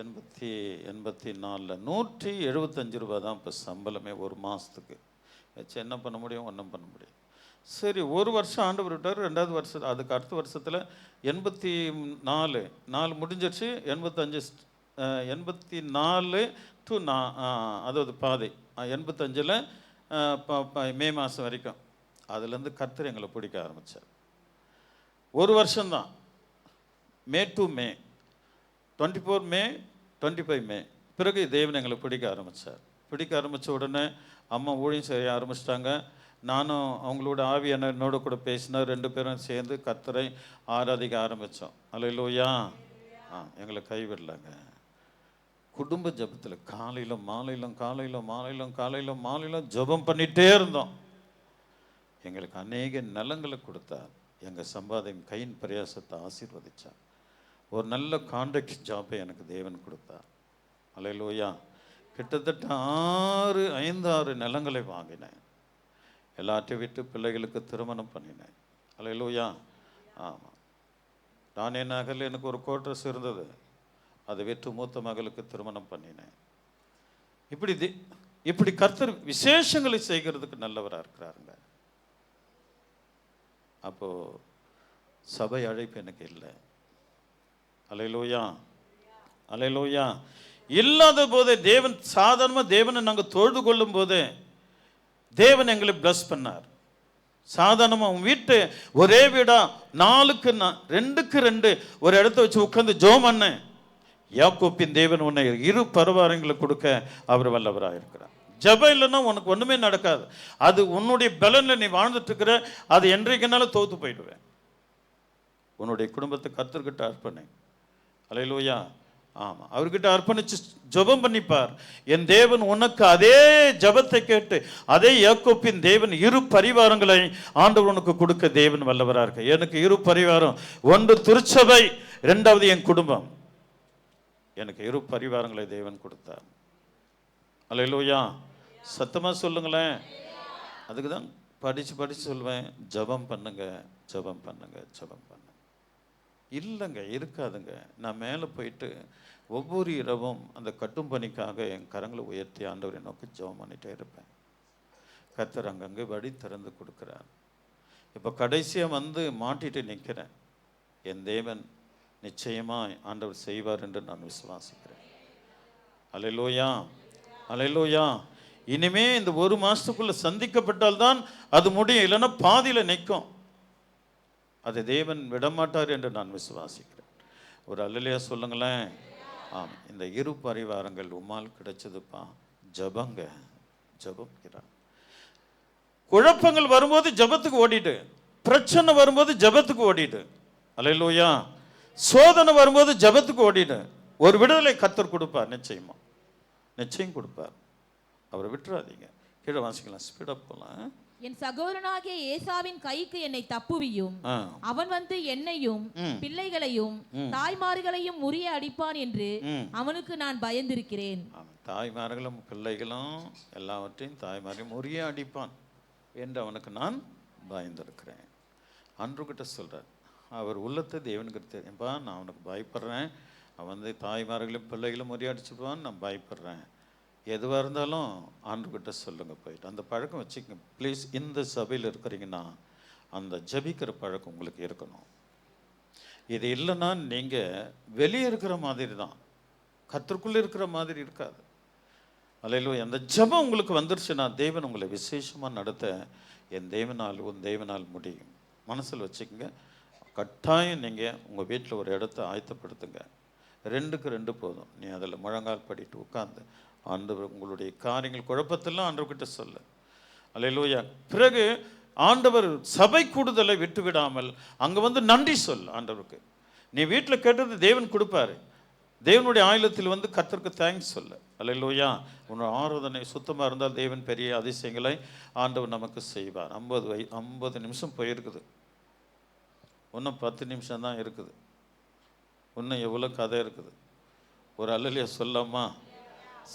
84 175 ரூபாய் தான் இப்போ சம்பளமே ஒரு மாதத்துக்கு. வச்சு என்ன பண்ண முடியும்? ஒன்றும் பண்ண முடியும். சரி, ஒரு வருஷம் ஆண்டவர் விட்டார். 2வது வருஷம் அதுக்கு அடுத்த வருஷத்தில் 84 முடிஞ்சிருச்சு. 84 டு அதாவது பாதை 85ல் மே மாதம் வரைக்கும் அதுலேருந்து கர்த்தர் எங்களை பிடிக்க ஆரம்பித்தார். ஒரு வருஷம்தான். மே டு மே 24 மே 25 மே பிறகு தேவன் எங்களை பிடிக்க ஆரம்பித்த உடனே அம்மா ஊழியம் செய்ய ஆரம்பிச்சிட்டாங்க. நானும் அவங்களோட என்னோட கூட பேசினேன். 2 பேரும் சேர்ந்து கர்த்தரை ஆராதிக்க ஆரம்பித்தோம். அல்லேலூயா. எங்களை கைவிடலாங்க. குடும்ப ஜெபத்தில் காலையிலும் மாலையிலும் ஜெபம் பண்ணிகிட்டே இருந்தோம். எங்களுக்கு அநேக நிலங்களை கொடுத்தார். எங்கள் சம்பாதியம் கையின் பிரயாசத்தை ஆசீர்வதித்தார். ஒரு நல்ல கான்ட்ராக்ட் ஜாப்பை எனக்கு தேவன் கொடுத்தார். அல்லேலூயா. கிட்டத்தட்ட 5-6 நிலங்களை வாங்கினேன். எல்லாத்தையும் விட்டு பிள்ளைகளுக்கு திருமணம் பண்ணினேன். அல்லேலூயா. ஆமாம். நானே நகரில் எனக்கு ஒரு கோட்ரஸ் இருந்தது, அதை விட்டு மூத்த மகளுக்கு திருமணம் பண்ணினேன். இப்படி கர்த்தர் விசேஷங்களை செய்கிறதுக்கு நல்லவராக இருக்கிறாருங்க. அப்போ சபை அழைப்பு எனக்கு இல்லை. அல்லேலூயா. அல்லேலூயா. இல்லாத போதே தேவன் சாதாரணமாக தேவனை நாங்கள் தொழுது கொள்ளும் போதே தேவன் எங்களை பிளஸ் பண்ணார். சாதாரணமாக உன் வீட்டு ஒரே வீடா 4-2 ஒரு இடத்த வச்சு உட்காந்து ஜோம் பண்ணேன். யாக்கோப்பின் தேவன் உன்னை 2 பரிவாரங்களை கொடுக்க அவர் வல்லவராக இருக்கிறார். ஜபம் இல்லைன்னா உனக்கு ஒன்றுமே நடக்காது. அது உன்னுடைய பலனில் நீ வாழ்ந்துட்டு இருக்கிற, அது என்றைக்குனாலும் தோத்து போயிடுவேன். உன்னுடைய குடும்பத்தை கர்த்தர்கிட்ட அர்ப்பணை. அல்லேலூயா. ஆமாம், அவர்கிட்ட அர்ப்பணிச்சு ஜெபம் பண்ணிப்பார். என் தேவன் உனக்கு அதே ஜெபத்தை கேட்டு அதே யாக்கோப்பின் தேவன் 2 பரிவாரங்களை ஆண்டவர் உனக்கு கொடுக்க தேவன் வல்லவராக இருக்க. எனக்கு 2 பரிவாரம், 1 திருச்சபை, 2வது என் குடும்பம். எனக்கு 2 பரிவாரங்களை தேவன் கொடுத்தார். அல்லேலூயா. சத்தமாக சொல்லுங்களேன். அதுக்கு தான் படித்து சொல்லுவேன், ஜெபம் பண்ணுங்க, ஜெபம் பண்ணுங்க, ஜெபம் பண்ணுங்க. இல்லைங்க, இருக்காதுங்க. நான் மேலே போயிட்டு ஒவ்வொரு இரவும் அந்த கட்டும் பணிக்காக என் கரங்களை உயர்த்தி ஆண்டவரை நோக்கி ஜெபம் பண்ணிகிட்டே இருப்பேன். கர்த்தர் அங்கங்கே வழி திறந்து கொடுக்குறார். இப்போ கடைசியாக வந்து மாட்டிட்டு நிற்கிறேன். என் தேவன் நிச்சயமாக ஆண்டவர் செய்வார் என்று நான் விசுவாசிக்கிறேன். அல்லேலூயா. அல்லேலூயா. இனிமே இந்த 1 மாதத்துக்குள்ளே சந்திக்கப்பட்டால்தான் அது முடியும், இல்லைன்னா பாதியில் நிற்கும். அதை தேவன் விடமாட்டார் என்று நான் விசுவாசிக்கிறேன். ஒரு அல்லேலூயா சொல்லுங்களேன். ஆம், இந்த 2 பரிவாரங்கள் உம்மால் கிடைச்சதுப்பா. ஜபங்க, ஜபக்கிறார். குழப்பங்கள் வரும்போது ஜபத்துக்கு ஓடிட்டு, பிரச்சனை வரும்போது ஜபத்துக்கு ஓடிட்டு, அல்லேலூயா. சோதனை வரும்போது ஜபத்துக்கு ஓடிட்டு, ஒரு விடுதலை கர்த்தர் கொடுப்பார். நிச்சயம் கொடுப்பார். அவரை விட்டுறாதீங்க. கீழே வாசிக்கலாம், ஸ்பீடப் போகலாம். என் சகோதரனாகிய ஏசாவின் கைக்கு என்னை தப்புவியும், அவன் வந்து என்னையும் பிள்ளைகளையும் தாய்மார்களையும் முறிய அடிப்பான் என்று அவனுக்கு நான் பயந்திருக்கிறேன். தாய்மார்களும் பிள்ளைகளும் எல்லாவற்றையும் தாய்மாரையும் முறிய அடிப்பான் என்று அவனுக்கு நான் பயந்திருக்கிறேன். அன்றுகிட்ட சொல்கிறார். அவர் உள்ளத்தை தேவனுக்கு தெரியும்பா, நான் அவனுக்கு பயப்படுறேன். அவன் வந்து தாய்மார்களையும் பிள்ளைகளும் முறியடிச்சுப்பான், நான் பயப்படுறேன். எதுவாக இருந்தாலும் ஆண்டுகிட்ட சொல்லுங்கள் போயிட்டு. அந்த பழக்கம் வச்சுக்கோங்க ப்ளீஸ். இந்த சபையில் இருக்கிறீங்கன்னா அந்த ஜபிக்கிற பழக்கம் உங்களுக்கு இருக்கணும். இது இல்லைன்னா நீங்கள் வெளியே இருக்கிற மாதிரி தான், கர்த்தருக்குள்ளே இருக்கிற மாதிரி இருக்காது. அல்லேலூயா. அந்த ஜபம் உங்களுக்கு வந்துருச்சுன்னா தேவன் உங்களை விசேஷமாக நடத்த என் தேவனால் உன் தேவனால் முடியும். மனசில் வச்சுக்கோங்க. கட்டாயம் நீங்கள் உங்கள் வீட்டில் ஒரு இடத்த ஆயத்தப்படுத்துங்க. 2க்கு 2 போதும். நீ அதில் முழங்கால் படிட்டு உட்காந்து ஆண்டவர் உங்களுடைய காரியங்கள் குழப்பத்தெல்லாம் ஆண்டவர்கிட்ட சொல்லு. அல்லேலூயா. பிறகு ஆண்டவர் சபை கூடுதலை விட்டு விடாமல் அங்கே வந்து நன்றி சொல் ஆண்டவருக்கு. நீ வீட்டில் கேட்டது தேவன் கொடுப்பாரு. தேவனுடைய ஆயுளத்தில் வந்து கர்த்தருக்கு தேங்க்ஸ் சொல்லு. அல்லேலூயா. உன்னோட ஆராதனை சுத்தமாக இருந்தால் தேவன் பெரிய அதிசயங்களை ஆண்டவர் நமக்கு செய்வார். 50 நிமிஷம் போயிருக்குது. இன்னும் 10 நிமிஷம் தான் இருக்குது. இன்னும் எவ்வளோ கதை இருக்குது. ஒரு அல்லேலூயா சொல்லாமா?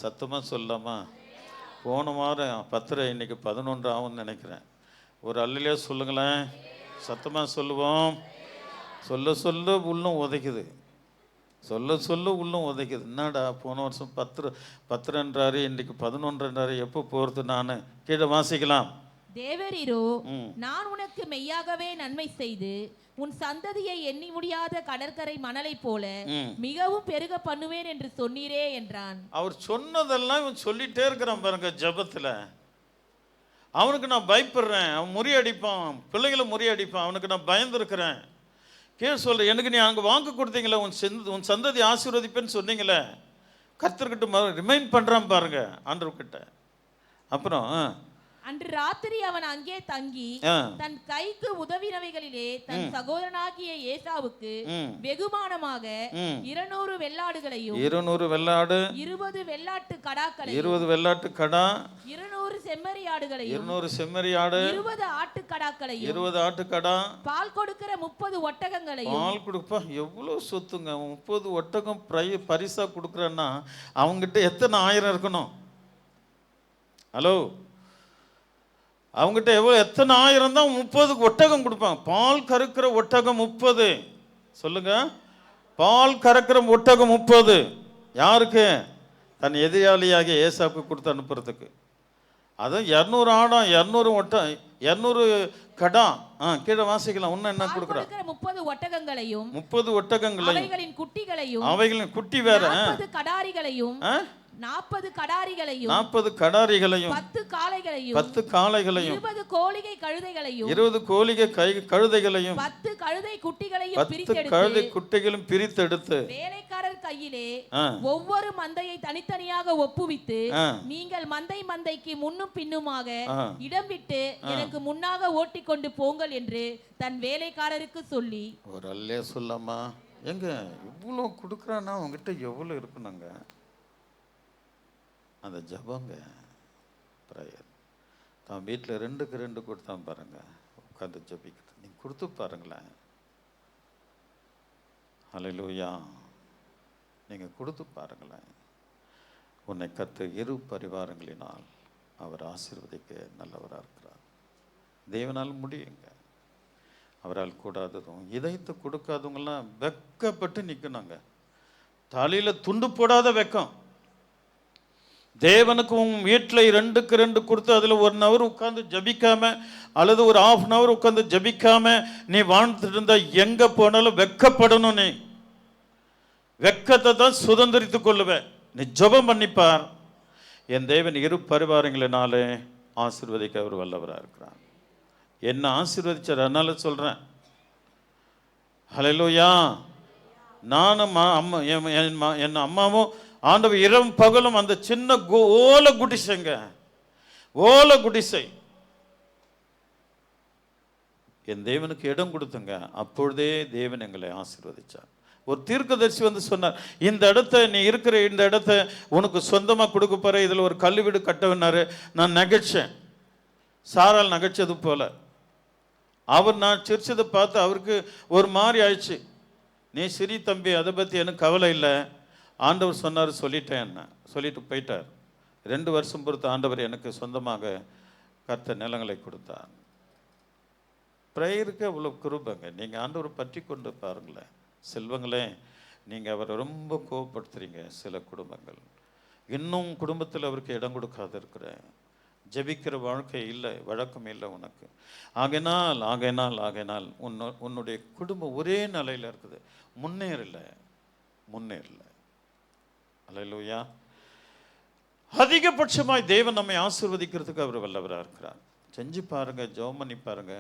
சத்தமாக சொல்லாமா? போன வாரம் 10, இன்னைக்கு 11 ஆகும்னு நினைக்கிறேன். ஒரு அல்லேலூயா சொல்லுங்களேன். சத்தமாக சொல்லுவோம். சொல்ல உள்ளம் உதைக்குது. சொல்ல உள்ளம் உதைக்குது. என்னடா போன வருஷம் 10 இன்னைக்கு 11 எப்போ போகிறது? நான் கீழே வாசிக்கலாம். தேவரீரோ, நான் உனக்கு மெய்யாகவே நன்மை செய்து உன் சந்ததியை எண்ணி முடியாத கடற்கரை மணலை போல மிகவும் பெருக பண்ணுவேன் என்று சொன்னீரே என்றான். அவர் சொன்னதெல்லாம் இவன் சொல்லிட்டே இருக்கிறான் பாருங்க ஜபத்துல. அவனுக்கு நான் பயப்படுறேன், அவன் முறியடிப்பான், பிள்ளைகளை முறியடிப்பான், அவனுக்கு நான் பயந்துருக்கிறேன். கீழே சொல்கிறேன், எனக்கு நீ அங்கே வாக்கு கொடுத்தீங்களே, உன் சந்ததி ஆசீர்வதிப்பேன்னு சொன்னீங்களே, கர்த்தர்கிட்ட ரிமைண்ட் பண்ணுறான் பாருங்க ஆண்டவர்கிட்ட. அப்புறம் அன்று ராத்திரி அவன் அங்கே தங்கி தன் கைக்கு உதவினவைகளிலே தன் சகோதரனாகிய ஏசாவுக்கு வெகுமானமாக 200 வெள்ளாடுகளையும் 200 வெள்ளாடு 20 வெள்ளாட்டு கடாக்களையும் 20 வெள்ளாட்டு கடா 200 செம்மறியாடுகளையும் 200 செம்மறியாடு 20 ஆட்டுக்கடாக்களையும் 20 ஆட்டுக்கடா பால் கொடுக்கிற 30 ஒட்டகங்களையும் பால் கொடுப்பா எவ்வளவு சொத்துங்க. 30 ஒட்டகம் பரிசா கொடுக்குறேன்னா அவங்ககிட்ட எத்தனை ஆயிரம் இருக்கணும்? ஹலோ, அவங்ககிட்ட எத்தனை ஆயிரம் தான் 30 ஒட்டகம் கொடுப்பாங்க. பால் கறக்கிற ஒட்டகம் 30. சொல்லுங்க, பால் கறக்கிற ஒட்டகம் 30. யாருக்கு? தன் எதிராளியாகிய ஏசாவுக்கு கொடுத்து அனுப்புறதுக்கு. அதுவும் 200 ஆடம் 200 ஒட்டகம் 200 கடா. கீழே வாசிக்கலாம். இன்னும் என்ன கொடுக்குறான்? 30 ஒட்டகங்களையும் 30 ஒட்டகங்களையும் அவைகளின் குட்டி வேற 40 கடாரிகளையும் 40 கடாரிகளையும் 10 காளைகளையும் 20 கோழிகை கழுதைகளையும் 20 கோழிகை கழுதைகளையும் 10 கழுதை குட்டிகளையும் 10 கழுதை குட்டிகளும் பிரித்தெடுத்து வேலைக்காரர் கையிலே ஒவ்வொரு மந்தையை தனித்தனியாக ஒப்புவித்து நீங்கள் மந்தைக்கு முன்னும் பின்னுமாக இடம் விட்டு எனக்கு முன்னாக ஓட்டிக்கொண்டு போங்கள் என்று தன் வேலைக்காரருக்கு சொல்லி. ஒரு அல்லே சொல்லம்மா, எங்க இவ்வளோ கொடுக்குறான்னா உங்ககிட்ட எவ்வளோ இருக்குனாங்க? அந்த ஜபங்க ப்ரேயர் தான் வீட்டில் 2க்கு 2 கொடுத்தான் பாருங்க, உட்காந்து ஜபிக்கிறது. நீங்கள் கொடுத்து பாருங்களேன். ஹல்லேலூயா. நீங்கள் கொடுத்து பாருங்களேன். உன்னை கர்த்தர் 2 பரிவாரங்களினால் அவர் ஆசீர்வதிக்க நல்லவராக இருக்கிறார். தேவனால் முடியுங்க, அவரால் கூடாததும். இதயத்தை கொடுக்காதவங்கெல்லாம் வெக்கப்பட்டு நிற்கணுங்க. தலையில் துண்டு போடாத வெக்கம். தேவனுக்கு உன் வீட்டில் 2க்கு 2 கொடுத்து அதில் 1 ஹவர் உட்காந்து ஜபிக்காம அல்லது ஒரு 1/2 ஹவர் உட்காந்து ஜபிக்காம நீ வாழ்ந்துட்டு இருந்தா எங்க போனாலும் வெக்கப்படணும். நீ வெக்கத்தை தான் சுதந்திரித்து கொள்ளுவேன். நீ ஜபம் பண்ணிப்பார். என் தேவன் 2 பரிவாரங்களினாலே ஆசீர்வதிக்க அவர் வல்லவராக இருக்கிறார். என்ன ஆசீர்வதிச்சார், அதனால சொல்றேன். ஹல்லேலூயா. நானும் என் அம்மாவும் ஆண்டவர் இரவும் பகலும் அந்த சின்ன ஓலை குடிசைங்க, ஓலை குடிசை. என் தேவனுக்கு இடம் கொடுத்துங்க. அப்பொழுதே தேவன் எங்களை ஆசீர்வதிச்சார். ஒரு தீர்க்கதரிசி வந்து சொன்னார், இந்த இடத்த நீ இருக்கிற இந்த இடத்த உனக்கு சொந்தமாக கொடுக்க போற, இதில் ஒரு கல் வீடு கட்டவினாரு. நான் நகைச்சேன், சாரால் நகைச்சது போல. நான் சிரிச்சதை பார்த்து அவருக்கு ஒரு மாதிரி ஆயிடுச்சு. நீ சிரி தம்பி, அதை பற்றி எனக்கு கவலை இல்லை. ஆண்டவர் சொன்னார், சொல்லிட்டேன் என்ன சொல்லிட்டு போயிட்டார். 2 வருஷம் பொறுத்து ஆண்டவர் எனக்கு சொந்தமாக கர்த்தர் நிலங்களை கொடுத்தார். ப்ரேயருக்கு அவ்வளோ கிருபைங்க. நீங்கள் ஆண்டவரை பற்றி கொண்டு பாருங்களேன். செல்வங்களே, நீங்கள் அவரை ரொம்ப கோபப்படுத்துறீங்க. சில குடும்பங்கள் இன்னும் குடும்பத்தில் அவருக்கு இடம் கொடுக்காத இருக்கிற, ஜெபிக்கிற வாழ்க்கை இல்லை, வழக்கம் இல்லை உனக்கு. ஆகையினால் உன்னுடைய குடும்பம் ஒரே நிலையில் இருக்குது, முன்னேறல. அல்லேலூயா. அதிகபட்சமாய் தேவன் நம்மை ஆசீர்வதிக்கிறதுக்கு அவர் வல்லவராக இருக்கிறார். செஞ்சு பாருங்க, ஜெபம் பண்ணி பாருங்க.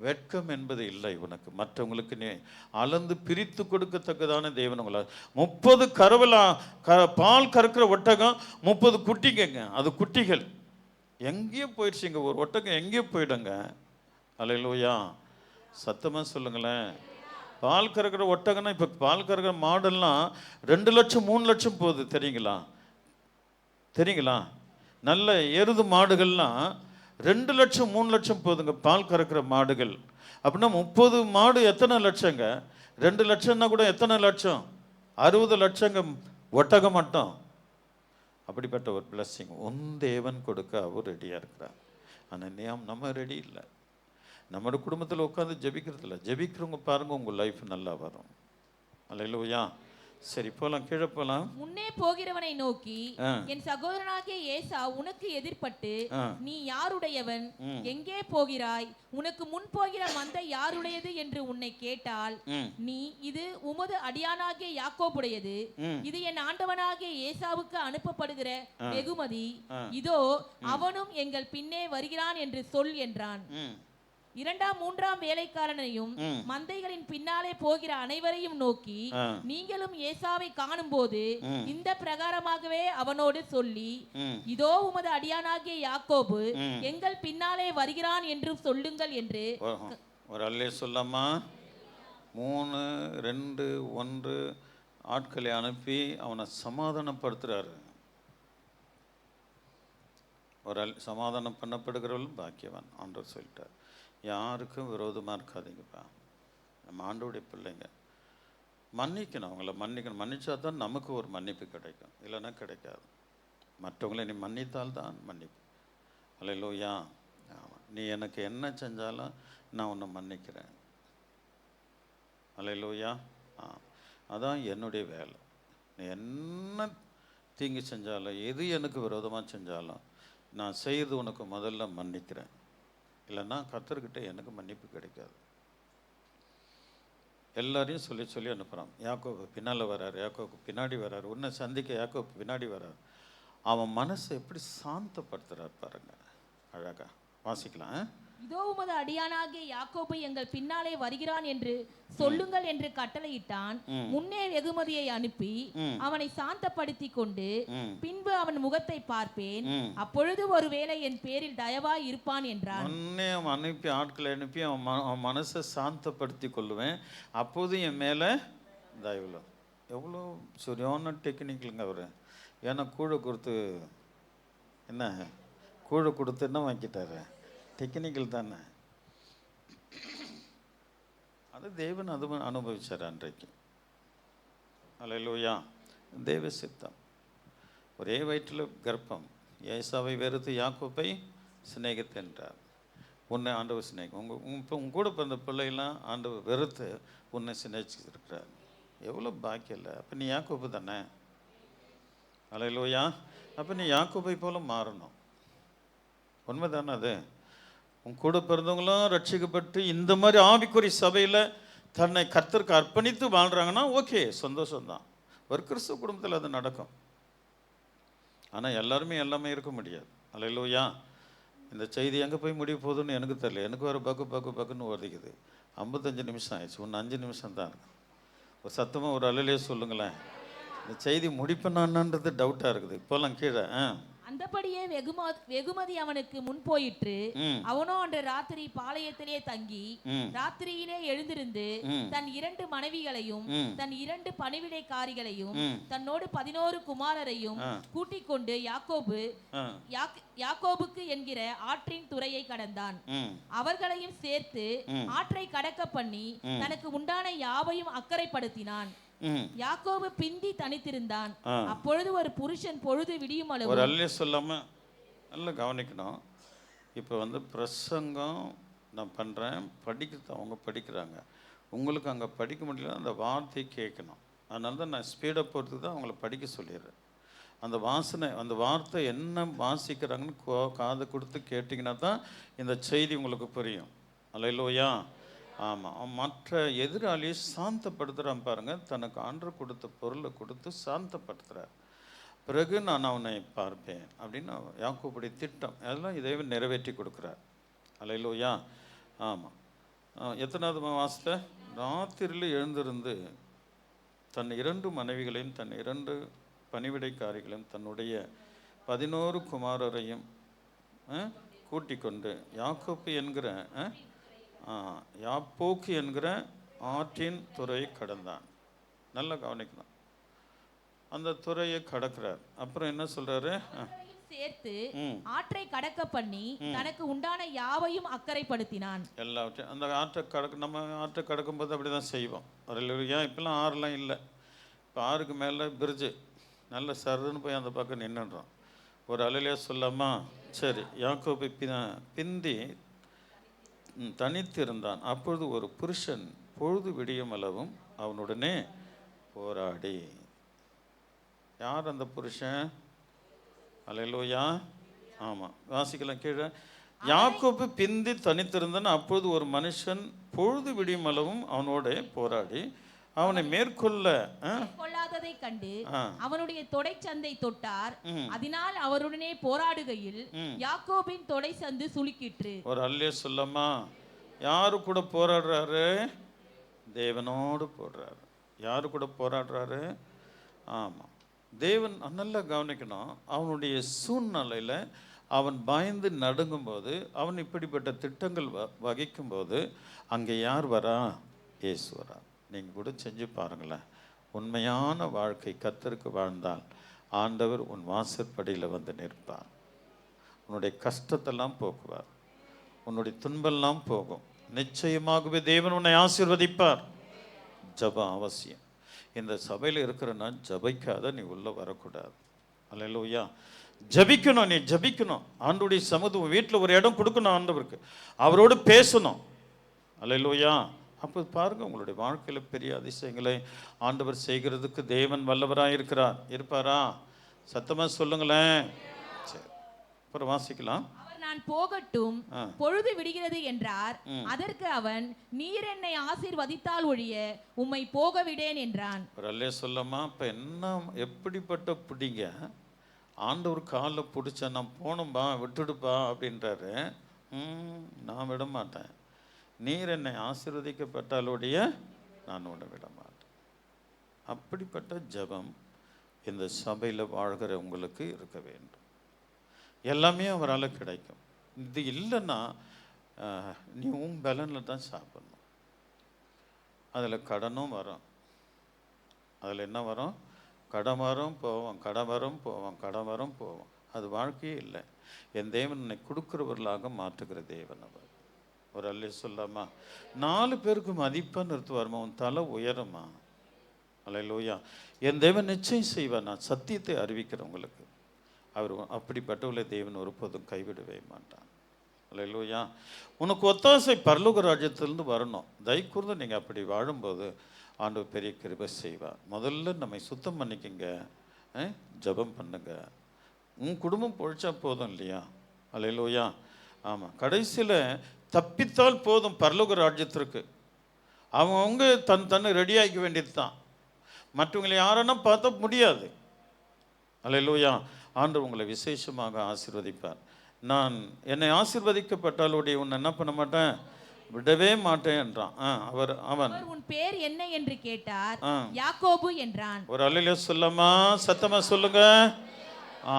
வெட்கம் என்பது இல்லை உனக்கு. மற்றவங்களுக்கு நீ அளந்து பிரித்து கொடுக்கத்தக்கதான தேவன் உங்களை 30 பால் கறக்கிற ஒட்டகம் 30 குட்டிங்க. அது குட்டிகள் எங்கேயோ போயிடுச்சுங்க. ஒரு ஒட்டகம் எங்கேயோ போயிடுங்க. அல்லேலூயா. சத்தமாக சொல்லுங்களேன். பால் கறக்கிற ஒட்டகம்னா, இப்போ பால் கறக்கிற மாடெல்லாம் 2 லட்சம் 3 லட்சம் போகுது. தெரியுங்களா? நல்ல எருது மாடுகள்லாம் 2 லட்சம் 3 லட்சம் போகுதுங்க, பால் கறக்கிற மாடுகள். அப்படின்னா 30 மாடு எத்தனை லட்சங்க? 2 லட்சம்னா கூட எத்தனை லட்சம்? 60 லட்சங்க ஒட்டகம் மட்டும். அப்படிப்பட்ட ஒரு பிளஸ்ஸிங் உன் தேவன் கொடுக்க அவர் ரெடியாக இருக்கிறார். ஆனால் நம்ம ரெடி இல்லை. நம்மளோட குடும்பத்தில் உட்காந்து ஜெபிக்கிறது இல்லை. ஜெபிக்கிறவங்க பாருங்க, உங்கள் லைஃப் நல்லா வரும். அல்லேலூயா. சரி, போலாம், கீழே போலாம். முன்னே போகிறவனை நோக்கி, என் சகோதரனாகிய ஏசா உனக்கு எதிர்பட்டு, நீ யாருடையவன், எங்கே போகிறாய், உனக்கு முன் போகிற மந்தை யாருடையது என்று உன்னை கேட்டால், நீ இது உமது அடியானாகிய யாக்கோபுடையது, இது என் ஆண்டவனாகிய ஏசாவுக்கு அனுப்பப்படுகிற வெகுமதி, இதோ அவனும் எங்கள் பின்னே வருகிறான் என்று சொல் என்றான். இரண்டாம் மூன்றாம் வேலைக்காரனையும் ம். மந்தைகளின் பின்னாலே போகிற அனைவரையும் நோக்கி, ஆ. நீங்களும் ஏசாவை காணும்போது ம். இந்த பிரகாரமாகவே அவனோடு சொல்லி, ம். இதோ உமது அடியானாகிய யாக்கோபு ம். எங்கள் பின்னாலே வருகிறான் என்று சொல்லுங்கள் என்று. ஒரு அல்லே சொல்லாமா. 3, 2, 1 ஆட்களை அனுப்பி அவனை சமாதானப்படுத்துறாரு. ஒரு சமாதானம் பண்ணப்படுகிறவர்களும் பாக்கியவான் ஆண்டவர் சொல்லிட்டார். யாருக்கும் விரோதமாக இருக்காதீங்கப்பா. நம்ம ஆண்டவருடைய பிள்ளைங்க மன்னிக்கணும், அவங்கள மன்னிக்கணும். மன்னிச்சா தான் நமக்கு ஒரு மன்னிப்பு கிடைக்கும், இல்லைன்னா கிடைக்காது. மற்றவங்களை நீ மன்னித்தால் தான் மன்னிப்பு. அல்லேலூயா. ஆமாம், நீ எனக்கு என்ன செஞ்சாலும் நான் உன்னை மன்னிக்கிறேன். அல்லேலூயா. அதான் என்னுடைய வேலை. நீ என்ன தீங்கு செஞ்சாலும், எது எனக்கு விரோதமாக செஞ்சாலும், நான் செய்கிறது உனக்கு முதல்ல மன்னிக்கிறேன். இல்லைன்னா கர்த்தர்கிட்ட எனக்கு மன்னிப்பு கிடைக்காது. எல்லாரையும் சொல்லி சொல்லி அனுப்புகிறான். யாக்கோபு பின்னால் வர்றார், யாக்கோபு பின்னாடி வர்றார், உன்னை சந்திக்க யாக்கோபு பின்னாடி வர்றார். அவன் மனசை எப்படி சாந்தப்படுத்துகிறார் பாருங்க, அழகா வாசிக்கலாம். இதோ உமது அடியானாகிய யாக்கோபு எங்கள் பின்னாலே வருகிறான் என்று சொல்லுங்கள் என்று கட்டளையிட்டான். முன்னே வெகுமதியை அனுப்பி அவனை சாந்தப்படுத்தி கொண்டு, பின்பு அவன் முகத்தை பார்ப்பேன், அப்பொழுது ஒருவேளை என் பேரில் தயவாய் இருப்பான் என்றான். முன்னே அவன் அனுப்பி, ஆட்களை அனுப்பி அவன் மனசை சாந்தப்படுத்தி கொள்ளுவேன், அப்போது என் மேலே தயவுல. எவ்வளோ சரியான டெக்னிக்கலுங்க அவர். ஏன்னா கூழை கொடுத்து என்ன கூழை கொடுத்து என்ன வாங்கிட்டாரு, டெக்னிக்கல் தானே. அது தேவன் அது அனுபவிச்சார் அன்றைக்கு. அல்லேலூயா. தேவ சித்தம். ஒரே வயிற்றில் கர்ப்பம். ஏசாவை வெறுத்து யாக்கோபை சிநேகித்தென்றார். உன்னை ஆண்டவர் சிநேகம். இப்போ உங்க கூட பிறந்த பிள்ளைலாம் ஆண்டவர் வெறுத்து உன்னை சிநேகிச்சிருக்கிறார். எவ்வளோ பாக்கியம் இல்லை. அப்போ நீ யாக்கோபு தானே. அல்லேலூயா. அப்போ நீ யாக்கோபை போல மாறணும். உண்மை தானே அது. உன் கூட பிறந்தவங்களும் ரட்சிக்கப்பட்டு இந்த மாதிரி ஆவிக்குரிய சபையில் தன்னை கர்த்தருக்கு அர்ப்பணித்து வாழ்கிறாங்கன்னா ஓகே, சந்தோஷம்தான். ஒரு கிறிஸ்துவ குடும்பத்தில் அது நடக்கும். ஆனால் எல்லாருமே எல்லாமே இருக்க முடியாது. அல்லேலூயா. இந்த செய்தி எங்கே போய் முடிய போகுதுன்னு எனக்கு தெரியல. எனக்கு ஒரு பக்குன்னு ஒதுக்குது. 55 நிமிஷம் ஆயிடுச்சு. ஒன்று 5 நிமிஷம் தான் இருக்கு. ஒரு சத்தமாக ஒரு அலையிலே சொல்லுங்களேன். இந்த செய்தி முடிப்பேனான்றது டவுட்டாக இருக்குது. இப்போல்லாம் கீழே அந்தபடியே வெகுமதி அவனுக்கு முன் போயிற்று. அவனோ அன்று ராத்திரி பாளையத்திலே தங்கி ராத்திரியிலே எழுந்திருந்து தன் 2 மனைவிகளையும் தன் 2 பணிவிடைக்காரிகளையும் தன்னோடு 11 குமாரரையும் கூட்டிக் கொண்டு யாக்கோபுக்கு என்கிற ஆற்றின் துறையை கடந்தான். அவர்களையும் சேர்த்து ஆற்றை கடக்க பண்ணி தனக்கு உண்டான யாவையும் அக்கறைப்படுத்தினான். யாக்கோபு பிந்தி தனித்திருந்தான். அப்பொழுது ஒரு புருஷன் பொழுது விடியும் அளவு. ஒரு அல்லே சொல்லாம நல்லா கவனிக்கணும். இப்போ பிரசங்கம் நான் பண்ணுறேன், படிக்கிறது அவங்க படிக்கிறாங்க. உங்களுக்கு அங்கே படிக்க முடியல, அந்த வார்த்தையை கேட்கணும். அதனால தான் நான் ஸ்பீடை பொறுத்து தான் அவங்கள படிக்க சொல்லிடுறேன். அந்த வாசனை, அந்த வார்த்தை என்ன வாசிக்கிறாங்கன்னு காது கொடுத்து கேட்டிங்கன்னா தான் இந்த செய்தி உங்களுக்கு புரியும். அல்லேலூயா. ஆமாம். மற்ற எதிராளியை சாந்தப்படுத்துகிறான் பாருங்கள். தனக்கு ஆண்டவர் கொடுத்த பொருளை கொடுத்து சாந்தப்படுத்துகிறார். பிறகு நான் அவனை பார்ப்பேன் அப்படின்னு யாக்கோபுடைய திட்டம் அதெல்லாம் இதையும் நிறைவேற்றி கொடுக்குறார். அல்லேலூயா. ஆமாம். எத்தனாவது வாசத்தை? ராத்திரியில் எழுந்திருந்து தன் 2 மனைவிகளையும் தன் 2 பணிவிடைக்காரிகளையும் தன்னுடைய 11 குமாரரையும் கூட்டிக் கொண்டு யாக்கோப்பு என்கிற யாப்போக்கு என்கிற ஆற்றின் துறையை கடந்தான். நல்லா கவனிக்கணும். அந்த துறையை கடக்கிறார். அப்புறம் என்ன சொல்றாரு? சேர்த்து ஆற்றை கடக்க பண்ணி தனக்கு உண்டான யாவையும் அக்கறைப்படுத்தினான். எல்லாவற்றையும் அந்த நம்ம ஆற்றை கடக்கும் போது அப்படிதான் செய்வோம். ஏன் இப்பெல்லாம் ஆறுலாம் இல்லை. இப்போ ஆறுக்கு மேலே பிரிட்ஜு நல்ல சருதுன்னு போய் அந்த பக்கம் நின்றுடுறோம். ஒரு அலையிலே சொல்லாமா? சரி. யாக்கோபு பிந்தி தனித்திருந்தான். அப்பொழுது ஒரு புருஷன் பொழுது விடியும் அளவும் அவனுடனே போராடி. யார் அந்த புருஷன்? அல்லேலூயா. ஆமாம், வாசிக்கலாம் கீழே. யாக்கோபு பிந்தி தனித்திருந்தான். அப்பொழுது ஒரு மனுஷன் பொழுது விடியும் அளவும் அவனோட போராடி அவனை மேற்கொள்ளாததை கண்டு அவனுடைய தொடை சந்தை தொட்டார். அதனால் அவருடனே போராடுகையில் யாக்கோபின் தொடை சந்து சுளுக்கிற்று. ஒரு அல்லே சொல்லமா? யாரு கூட போராடுறாரு? தேவனோடு போடுறாரு. யாரு கூட போராடுறாரு? ஆமாம், தேவன். நல்லா கவனிக்கணும். அவனுடைய சூழ்நிலையில் அவன் பயந்து நடுங்கும்போது, அவன் இப்படிப்பட்ட திட்டங்கள் வகிக்கும்போது அங்கே யார் வரா? இயேசு வரா. நீங்கள் கூட செஞ்சு பாருங்களேன். உண்மையான வாழ்க்கை கர்த்தருக்கு வாழ்ந்தால் ஆண்டவர் உன் வாசற்படியில் வந்து நிற்பார். உன்னுடைய கஷ்டத்தெல்லாம் போக்குவார். உன்னுடைய துன்பெல்லாம் போகும். நிச்சயமாகவே தேவன் உன்னை ஆசீர்வதிப்பார். ஜபம் அவசியம். இந்த சபையில் இருக்கிறன்னா ஜபிக்காத நீ உள்ளே வரக்கூடாது. அல்லேலூயா. ஜபிக்கணும், நீ ஜபிக்கணும். ஆண்டவருடைய சமூகம் வீட்டில் ஒரு இடம் கொடுக்கணும் ஆண்டவருக்கு. அவரோடு பேசணும். அல்லேலூயா. அப்போ பாருங்கள், உங்களுடைய வாழ்க்கையில் பெரிய அதிசயங்களை ஆண்டவர் செய்கிறதுக்கு தேவன் வல்லவராக இருக்கிறார். இருப்பாரா? சத்தமாக சொல்லுங்களேன். சரி, அப்புறம் வாசிக்கலாம். நான் போகட்டும், பொழுது விடுகிறது என்றார். அதற்கு அவன், நீர் என்னை ஆசீர்வதித்தால் ஒழிய உம்மை போக விடேன் என்றான். ஒரு அல்லே சொல்லமா. இப்போ என்ன எப்படிப்பட்ட பிடிங்க? ஆண்டவர் காலில் பிடிச்ச நான் போகணும்பா, விட்டுடுப்பா அப்படின்றாரு. நான் விட மாட்டேன். நீர் என்னை ஆசீர்வதிக்கப்பட்டாலோடைய நான் உன்னை விட மாட்டேன். அப்படிப்பட்ட ஜபம் இந்த சபையில் வாழ்கிற உங்களுக்கு இருக்க வேண்டும். எல்லாமே அவரால் கிடைக்கும். இது இல்லைன்னா நீ உன் பலனில் தான் சாப்பிடணும். அதில் கடனும் வரும். அதில் என்ன வரும்? கடன் வரும் போவோம், கடன் வரும் போவோம், கடன் வரும் போவோம். அது வாழ்க்கையே இல்லை. என் தேவன் என்னை கொடுக்குறவர்களாக மாற்றுகிற தேவன் அவர். ஒரு அல்லே சொல்லாமா. 4 பேருக்கு மதிப்பாக நிறுத்துவார்மா. உன் தலை உயரமா. அல்லேலூயா. என் தேவன் நிச்சயம் செய்வார். நான் சத்தியத்தை அறிவிக்கிறேன் உங்களுக்கு. அவர் அப்படிப்பட்டவளை தேவன் ஒருபோதும் கைவிடவே மாட்டான். அல்லேலூயா. உனக்கு ஒத்தாசை பரலோக ராஜ்யத்திலிருந்து வரணும். தயக்கூர்ந்து நீங்கள் அப்படி வாழும்போது ஆண்டவர் பெரிய கிருபை செய்வார். முதல்ல நம்மை சுத்தம் பண்ணிக்கங்க, ஜபம் பண்ணுங்க. உன் குடும்பம் பொழிச்சா போதும் இல்லையா? அல்லேலூயா. ஆமாம், கடைசியில் தப்பித்தால் போதும் பரலோக ராஜ்யத்திற்கு. அவங்க தன்னை ரெடியாக்க வேண்டியது தான். மற்றவங்களை யாரன்னா பார்த்தா முடியாது. அல்லேலூயா. ஆண்டவர் உங்களை விசேஷமாக ஆசீர்வதிப்பார். நான் என்னை ஆசீர்வதிக்கப்பட்டாலுடைய உன்னை என்ன பண்ண மாட்டேன், விடவே மாட்டேன் என்றான். அவன் உன் பேர் என்ன என்று கேட்டார். யாக்கோபு என்றான். ஒரு அல்லேலூயா சொல்லமா, சத்தமா சொல்லுங்க.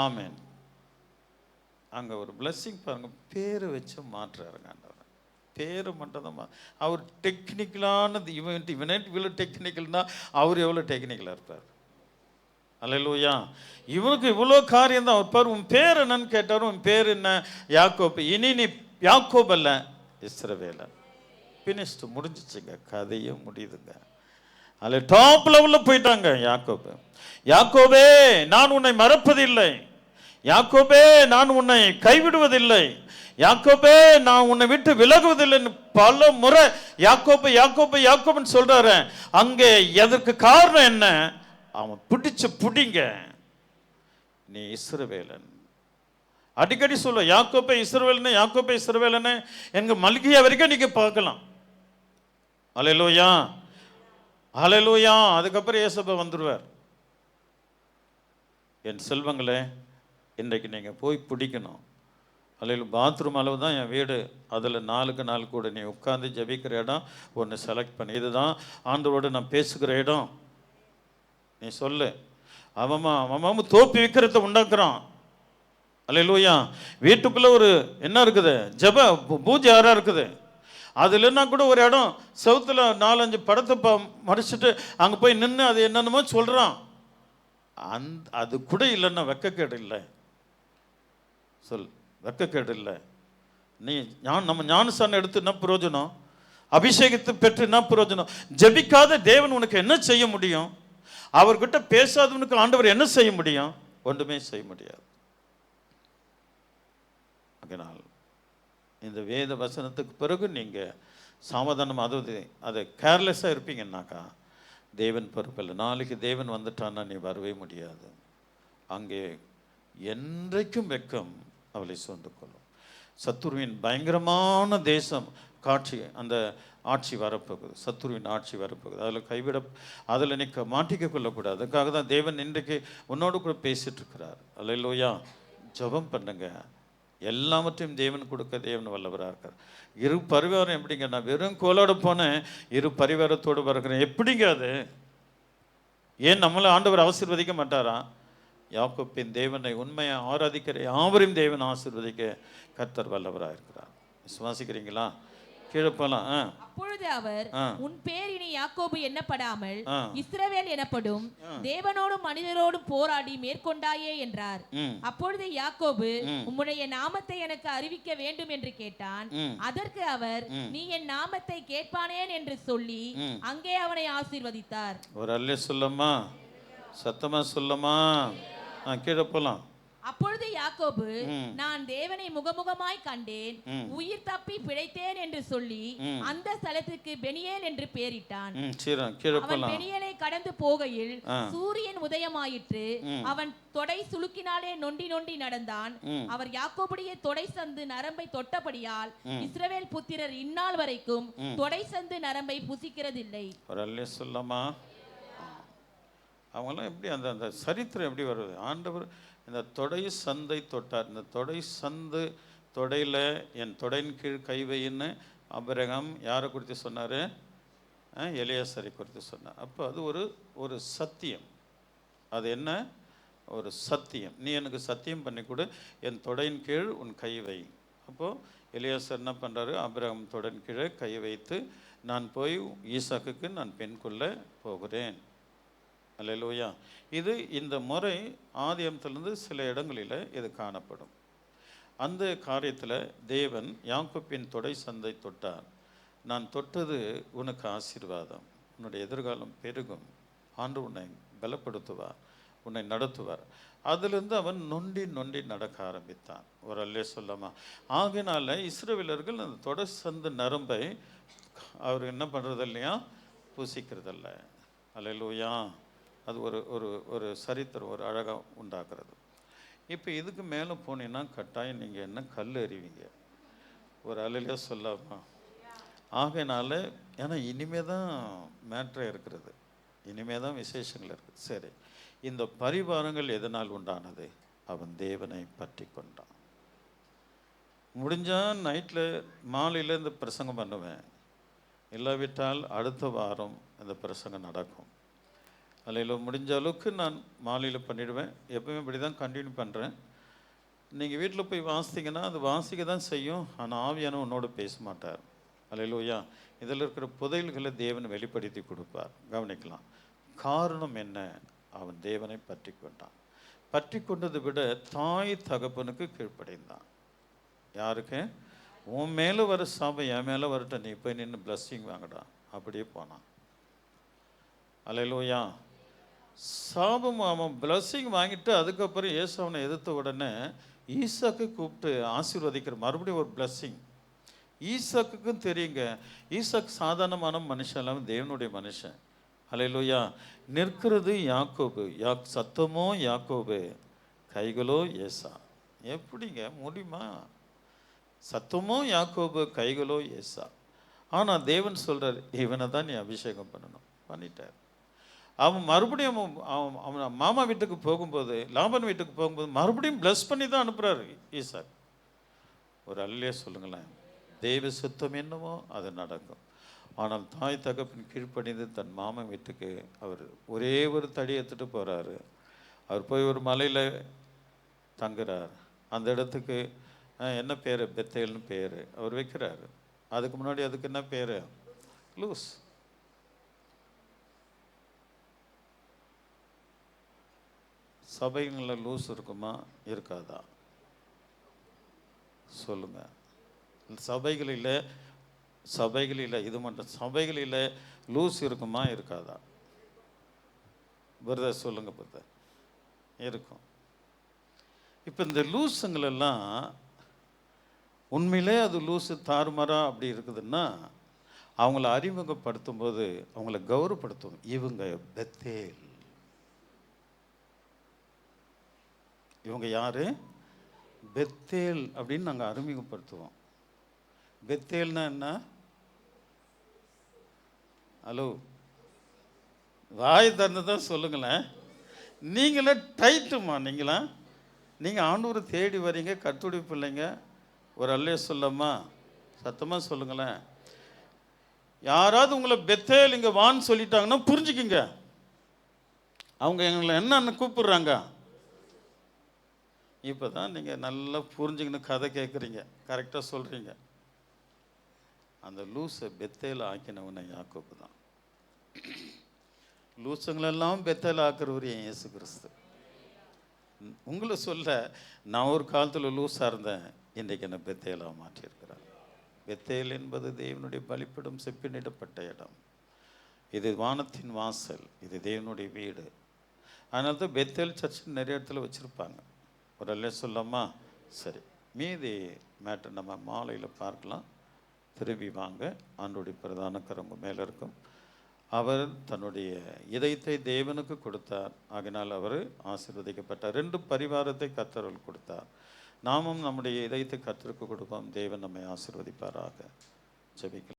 ஆமென். அங்க ஒரு பிளெஸிங் பாருங்க. பேரை வச்சு மாற்றுறாருங்க ஆண்டவர். பேரு மட்டும் தான். அவர் டெக்னிக்கலானது. இவனே டெக்னிக்கல்னா அவர் எவ்வளோ டெக்னிக்கலாக இருப்பார். அல்லேலூயா. இவனுக்கு இவ்வளோ காரியம் தான். அவர் பாரு, உன் பேர் என்னன்னு கேட்டார். உன் பேர் என்ன? யாக்கோபு. இனி நீ யாக்கோபு அல்ல, இஸ்ரவேலன். பினிஷ்டு, முடிஞ்சிச்சுங்க. கதையே முடியுதுங்க. அதில் டாப் லெவலில் போயிட்டாங்க யாக்கோபு. யாக்கோபே, நான் உன்னை மறப்பதில்லை. யாக்கோபே, நான் உன்னை கைவிடுவதில்லை. யாக்கோபே, நான் உன்னை விட்டு விலகுவதில்லைன்னு பல முறை யாக்கோபு யாக்கோபு யாக்கோபுன்னு சொல்றாரு. அங்கே எதற்கு காரணம் என்ன? அவன் பிடிச்ச புடிங்க, நீ இஸ்ரவேலன். அடிக்கடி சொல்ல யாக்கோபே இஸ்ரவேலனே, யாக்கோபே இஸ்ரவேலனே. எங்க மல்கியா வரைக்கும் நீங்க பார்க்கலாம். அல்லேலூயா, அல்லேலூயா. அதுக்கப்புறம் இயேசுப்பா வந்துடுவார். என் செல்வங்களே, இன்றைக்கு நீங்கள் போய் பிடிக்கணும். அல்லேலூயா. பாத்ரூம் அளவு தான் என் வீடு. அதில் 4க்கு 4 கூட நீ உட்காந்து ஜபிக்கிற இடம் ஒன்று செலக்ட் பண்ணி, இதுதான் ஆண்டவரோடு நான் பேசுகிற இடம் நீ சொல்லு. அவன் தோப்பி விற்கிறத உண்டாக்குறான். அல்லேலூயா. வீட்டுக்குள்ளே ஒரு என்ன இருக்குது? ஜப பூஜை அறை இருக்குது. அது இல்லைன்னா கூட ஒரு இடம் செவுத்தில் 4-5 படத்தை மடிச்சுட்டு அங்கே போய் நின்று அது என்னென்னமோ சொல்கிறான். அது கூட இல்லைன்னா வெக்கக்கேடு இல்லை. சொல், வெக்கக்கேடு இல்லை. நீ நம்ம ஞானஸ்தானம் எடுத்து என்ன பிரயோஜனம்? அபிஷேகத்தை பெற்று என்ன பிரயோஜனம்? ஜபிக்காத தேவன் உனக்கு என்ன செய்ய முடியும்? அவர்கிட்ட பேசாதவனுக்கு ஆண்டவர் என்ன செய்ய முடியும்? ஒன்றுமே செய்ய முடியாது. அதனால் இந்த வேத வசனத்துக்கு பிறகு நீங்கள் சாவதானம், அதாவது அதை கேர்லெஸ்ஸாக இருப்பீங்கன்னாக்கா தேவன் பொறுப்பில்லை. நாளைக்கு தேவன் வந்துட்டான்னா நீ வரவே முடியாது. அங்கே என்றைக்கும் வெக்கம் அவளை சூழ்ந்து கொள்ளும். சத்துருவின் பயங்கரமான தேசம் காட்சி, அந்த ஆட்சி வரப்போகுது. சத்துருவின் ஆட்சி வரப்போகுது. அதில் நீ மாட்டிக்க கொள்ளக்கூடாது. அதுக்காக தான் தேவன் இன்றைக்கு உன்னோடு கூட பேசிட்டு இருக்கிறார். அல்லேலூயா. ஜெபம் பண்ணுங்க. எல்லாவற்றையும் தேவன் கொடுக்க தேவன் வல்லவராக இருக்கார். இரு பரிவாரம் எப்படிங்க? நான் வெறும் கோலோட போனேன், இரு பரிவாரத்தோடு வருகிறேன். எப்படிங்க அது? ஏன் நம்மளை ஆண்டவர் ஆசீர்வதிக்க மாட்டாரா? யாக்கோப்பின் தேவனை உண்மையை ஆராதிக்கிற யாவரையும் தேவன் ஆசீர்வதிக்க கர்த்தர் வல்லவராக இருக்கிறார். விசுவாசிக்கிறீங்களா? கீழே போலாம். அப்பொழுது அவர், உன் பேர் இனி யாக்கோபு எண்ணப்படாமல் இஸ்ரவேல் எனப்படும், தேவனோடும் மனிதரோடும் போராடி மேற்கொண்டாயே என்றார். அப்பொழுது யாக்கோபு, உம்முடைய நாமத்தை எனக்கு அறிவிக்க வேண்டும் என்று கேட்டான். அதற்கு அவர், நீ என் நாமத்தை கேட்பானேன் என்று சொல்லி அங்கே அவனை ஆசீர்வதித்தார். ஒரு அல்லே சொல்லமா, சத்தமா சொல்லமா. கீழே போலாம். அப்பொழுது யாக்கோபு, நான் தேவனை முகமுகமாய் கண்டேன், உயிர் தப்பி பிழைத்தேன் என்று சொல்லி அந்த ஸ்தலத்துக்கு பெனியேல் என்று பெயரிட்டான். அவன் பெனியேலை கடந்து போகையில் சூரியன் உதயமாயிற்று. அவன் தொடை சுளுக்கினாலே நொண்டி நொண்டி நடந்தான். அவர் யாக்கோபுடைய தொடை சந்து நரம்பை தொட்டபடியால் இஸ்ரவேல் புத்திரர் இந்நாள் வரைக்கும் தொடை சந்து நரம்பை புசிக்கிறதில்லை. அவங்கெல்லாம் எப்படி அந்த சரித்திரம் எப்படி வருது? ஆண்டவர் இந்த தொடை சந்தை தொட்டார். இந்த தொடை சந்து தொடையில் என் தொடையின் கீழ் கை வைன்னு ஆபிரகாம் யாரை குறித்து சொன்னார்? எலியாசரை குறித்து சொன்னார். அப்போ அது ஒரு சத்தியம். அது என்ன? ஒரு சத்தியம். நீ எனக்கு சத்தியம் பண்ணி கொடு, என் தொடையின் கீழ் உன் கை வை. அப்போது எலியாசர் என்ன பண்ணுறாரு? ஆபிரகாம் தொடையின் கீழே கை வைத்து, நான் போய் ஈசாக்குக்கு நான் பெண் கொள்ள போகிறேன். அல்லேலூயா. இது இந்த முறை ஆதியாகமத்திலிருந்து சில இடங்களில் இது காணப்படும். அந்த காரியத்தில் தேவன் யாக்கோப்பின் தொடை சந்தை தொட்டார். நான் தொட்டது உனக்கு ஆசீர்வாதம், உன்னுடைய எதிர்காலம் பெருகும், ஆண்டு உன்னை பலப்படுத்துவார், உன்னை நடத்துவார். அதிலிருந்து அவன் நொண்டி நொண்டி நடக்க ஆரம்பித்தான். ஒரு அல்லே சொல்லாமா. ஆகினால இஸ்ரவேலர்கள் அந்த தொடை சந்து நரம்பை அவர் என்ன பண்ணுறது இல்லையா? பூசிக்கிறதில்ல. அல்லேலூயா. அது ஒரு சரித்திரம், ஒரு அழகாக உண்டாக்குறது. இப்போ இதுக்கு மேலே போனீங்கன்னா கட்டாயம் நீங்கள் என்ன கல் எறிவீங்க. ஒரு அலையிலே சொல்லாமா. ஆகையினால ஏன்னா இனிமே தான் மேட்ரே இருக்கிறது, இனிமே தான் விசேஷங்கள் இருக்குது. சரி, இந்த பரிவாரங்கள் எதனால் உண்டானது? அவன் தேவனை பற்றி கொண்டான். முடிஞ்சால் நைட்டில் மாலையில் இந்த பிரசங்கம் பண்ணுவேன், இல்லாவிட்டால் அடுத்த வாரம் இந்த பிரசங்கம் நடக்கும். அல்லையில் முடிஞ்ச அளவுக்கு நான் மாலையில் பண்ணிவிடுவேன். எப்பவுமே இப்படி தான் கண்டினியூ பண்ணுறேன். நீங்கள் வீட்டில் போய் வாசித்தீங்கன்னா அது வாசிக்க தான் செய்யும், ஆனால் ஆவியான உன்னோடு பேச மாட்டார். அல்லேலூயா. இதில் இருக்கிற புதையல்களை தேவன் வெளிப்படுத்தி கொடுப்பார். கவனிக்கலாம். காரணம் என்ன? அவன் தேவனை பற்றி கொண்டான். பற்றி கொண்டதை விட தாய் தகப்பனுக்கு கீழ்ப்படைந்தான். யாருக்கு? உன் மேலே வர சாபம் என் மேலே வரட்ட, நீ போய் நின்று பிளஸ்ஸிங் வாங்கடா. அப்படியே போனான். அல்லேலூயா. சாபம் அவன் பிளஸ்ஸிங் வாங்கிட்டு அதுக்கப்புறம் இயேசு அவனை எதிர்த்த உடனே ஈசாக்கு கூப்பிட்டு ஆசீர்வதிக்கிற மறுபடியும் ஒரு பிளஸ்ஸிங். ஈசாக்குக்கும் தெரியுங்க, ஈசாக்கு சாதாரணமான மனுஷன் இல்லாமல் தேவனுடைய மனுஷன். அல்லேலூயா. நிற்கிறது யாக்கோபு, சத்தமோ யாக்கோபு, கைகளோ ஏசா. எப்படிங்க முடியுமா? சத்தமோ யாக்கோபு, கைகளோ ஏசா. ஆனால் தேவன் சொல்கிறார், இவனை தான் நீ அபிஷேகம் பண்ணணும். பண்ணிட்டார். அவன் மறுபடியும் அவன் மாமா வீட்டுக்கு போகும்போது, லாபன் வீட்டுக்கு போகும்போது மறுபடியும் பிளஸ் பண்ணி தான் அனுப்புகிறாரு ஈசாக். ஒரு அல்லே சொல்லுங்களேன். தெய்வ சுத்தம் என்னவோ அது நடக்கும். ஆனால் தாய் தகப்பின் கீழ்ப்படிந்து தன் மாமன் வீட்டுக்கு அவர் ஒரே ஒரு தடி எடுத்துகிட்டு போகிறாரு. அவர் போய் ஒரு மலையில் தங்குறார். அந்த இடத்துக்கு என்ன பேர்? பெத்தேல்னு பேர் அவர் வைக்கிறாரு. அதுக்கு முன்னாடி அதுக்கு என்ன பேர்? லூஸ். சபைகளில் லூஸ் இருக்குமா இருக்காதா? சொல்லுங்க. சபைகளில் இது மட்டும், சபைகளில் லூஸ் இருக்குமா இருக்காதா? பிரதர் சொல்லுங்க பிரதர். இருக்கும். இப்போ இந்த லூஸுங்களெல்லாம் உண்மையிலே அது லூஸு தாறுமாறா அப்படி இருக்குதுன்னா அவங்கள அறிமுகப்படுத்தும் போது அவங்கள கௌரவப்படுத்தும். இவங்க பெத்தேல், இவங்க யாரு? பெத்தேல் அப்படின்னு நாங்கள் அறிமுகப்படுத்துவோம். பெத்தேல்னா என்ன? ஹலோ, வாய் திறந்து தான் சொல்லுங்களேன். நீங்களே டைட்டுமா? நீங்களா நீங்கள் ஆண்டவரை தேடி வரீங்க, கர்த்தருடைய பிள்ளைங்க. ஒரு அல்லே சொல்லம்மா, சத்தமாக சொல்லுங்களேன். யாராவது உங்களை பெத்தேல் இங்கே வான்னு சொல்லிட்டாங்கன்னா புரிஞ்சுக்கிங்க, அவங்க எங்களை என்னன்னு கூப்பிடுறாங்க. இப்போ தான் நீங்கள் நல்லா புரிஞ்சுக்கின்னு கதை கேட்குறீங்க, கரெக்டாக சொல்கிறீங்க. அந்த லூஸை பெத்தேல் ஆக்கினவனை யாக்கோபு தான். லூசுங்களெல்லாம் பெத்தேல் ஆக்குறவர் என் இயேசு கிறிஸ்து. உங்களை சொல்ல, நான் ஒரு காலத்தில் லூஸாக இருந்தேன், இன்றைக்கு என்னை பெத்தேலாக மாற்றியிருக்கிறார். பெத்தேல் என்பது தேவனுடைய பலிப்பிடம், செப்பினிடப்பட்ட இடம். இது வானத்தின் வாசல், இது தேவனுடைய வீடு. அதனால தான் பெத்தேல் சர்ச் நிறைய இடத்துல வச்சுருப்பாங்க. ஒரு அல்ல சொல்லாமா? சரி, மீதி மேட்டர் நம்ம மாலையில் பார்க்கலாம். திரும்பி வாங்க. ஆண்டோடைய பிரதான கரங்க மேலே இருக்கும். அவர் தன்னுடைய இதயத்தை தேவனுக்கு கொடுத்தார், ஆகினால் அவர் ஆசீர்வதிக்கப்பட்டார். 2 பரிவாரத்தை கர்த்தர் கொடுத்தார். நாமும் நம்முடைய இதயத்தை கர்த்தருக்கு கொடுப்போம். தேவன் நம்மை ஆசீர்வதிப்பாராக. ஜெபிக்கலாம்.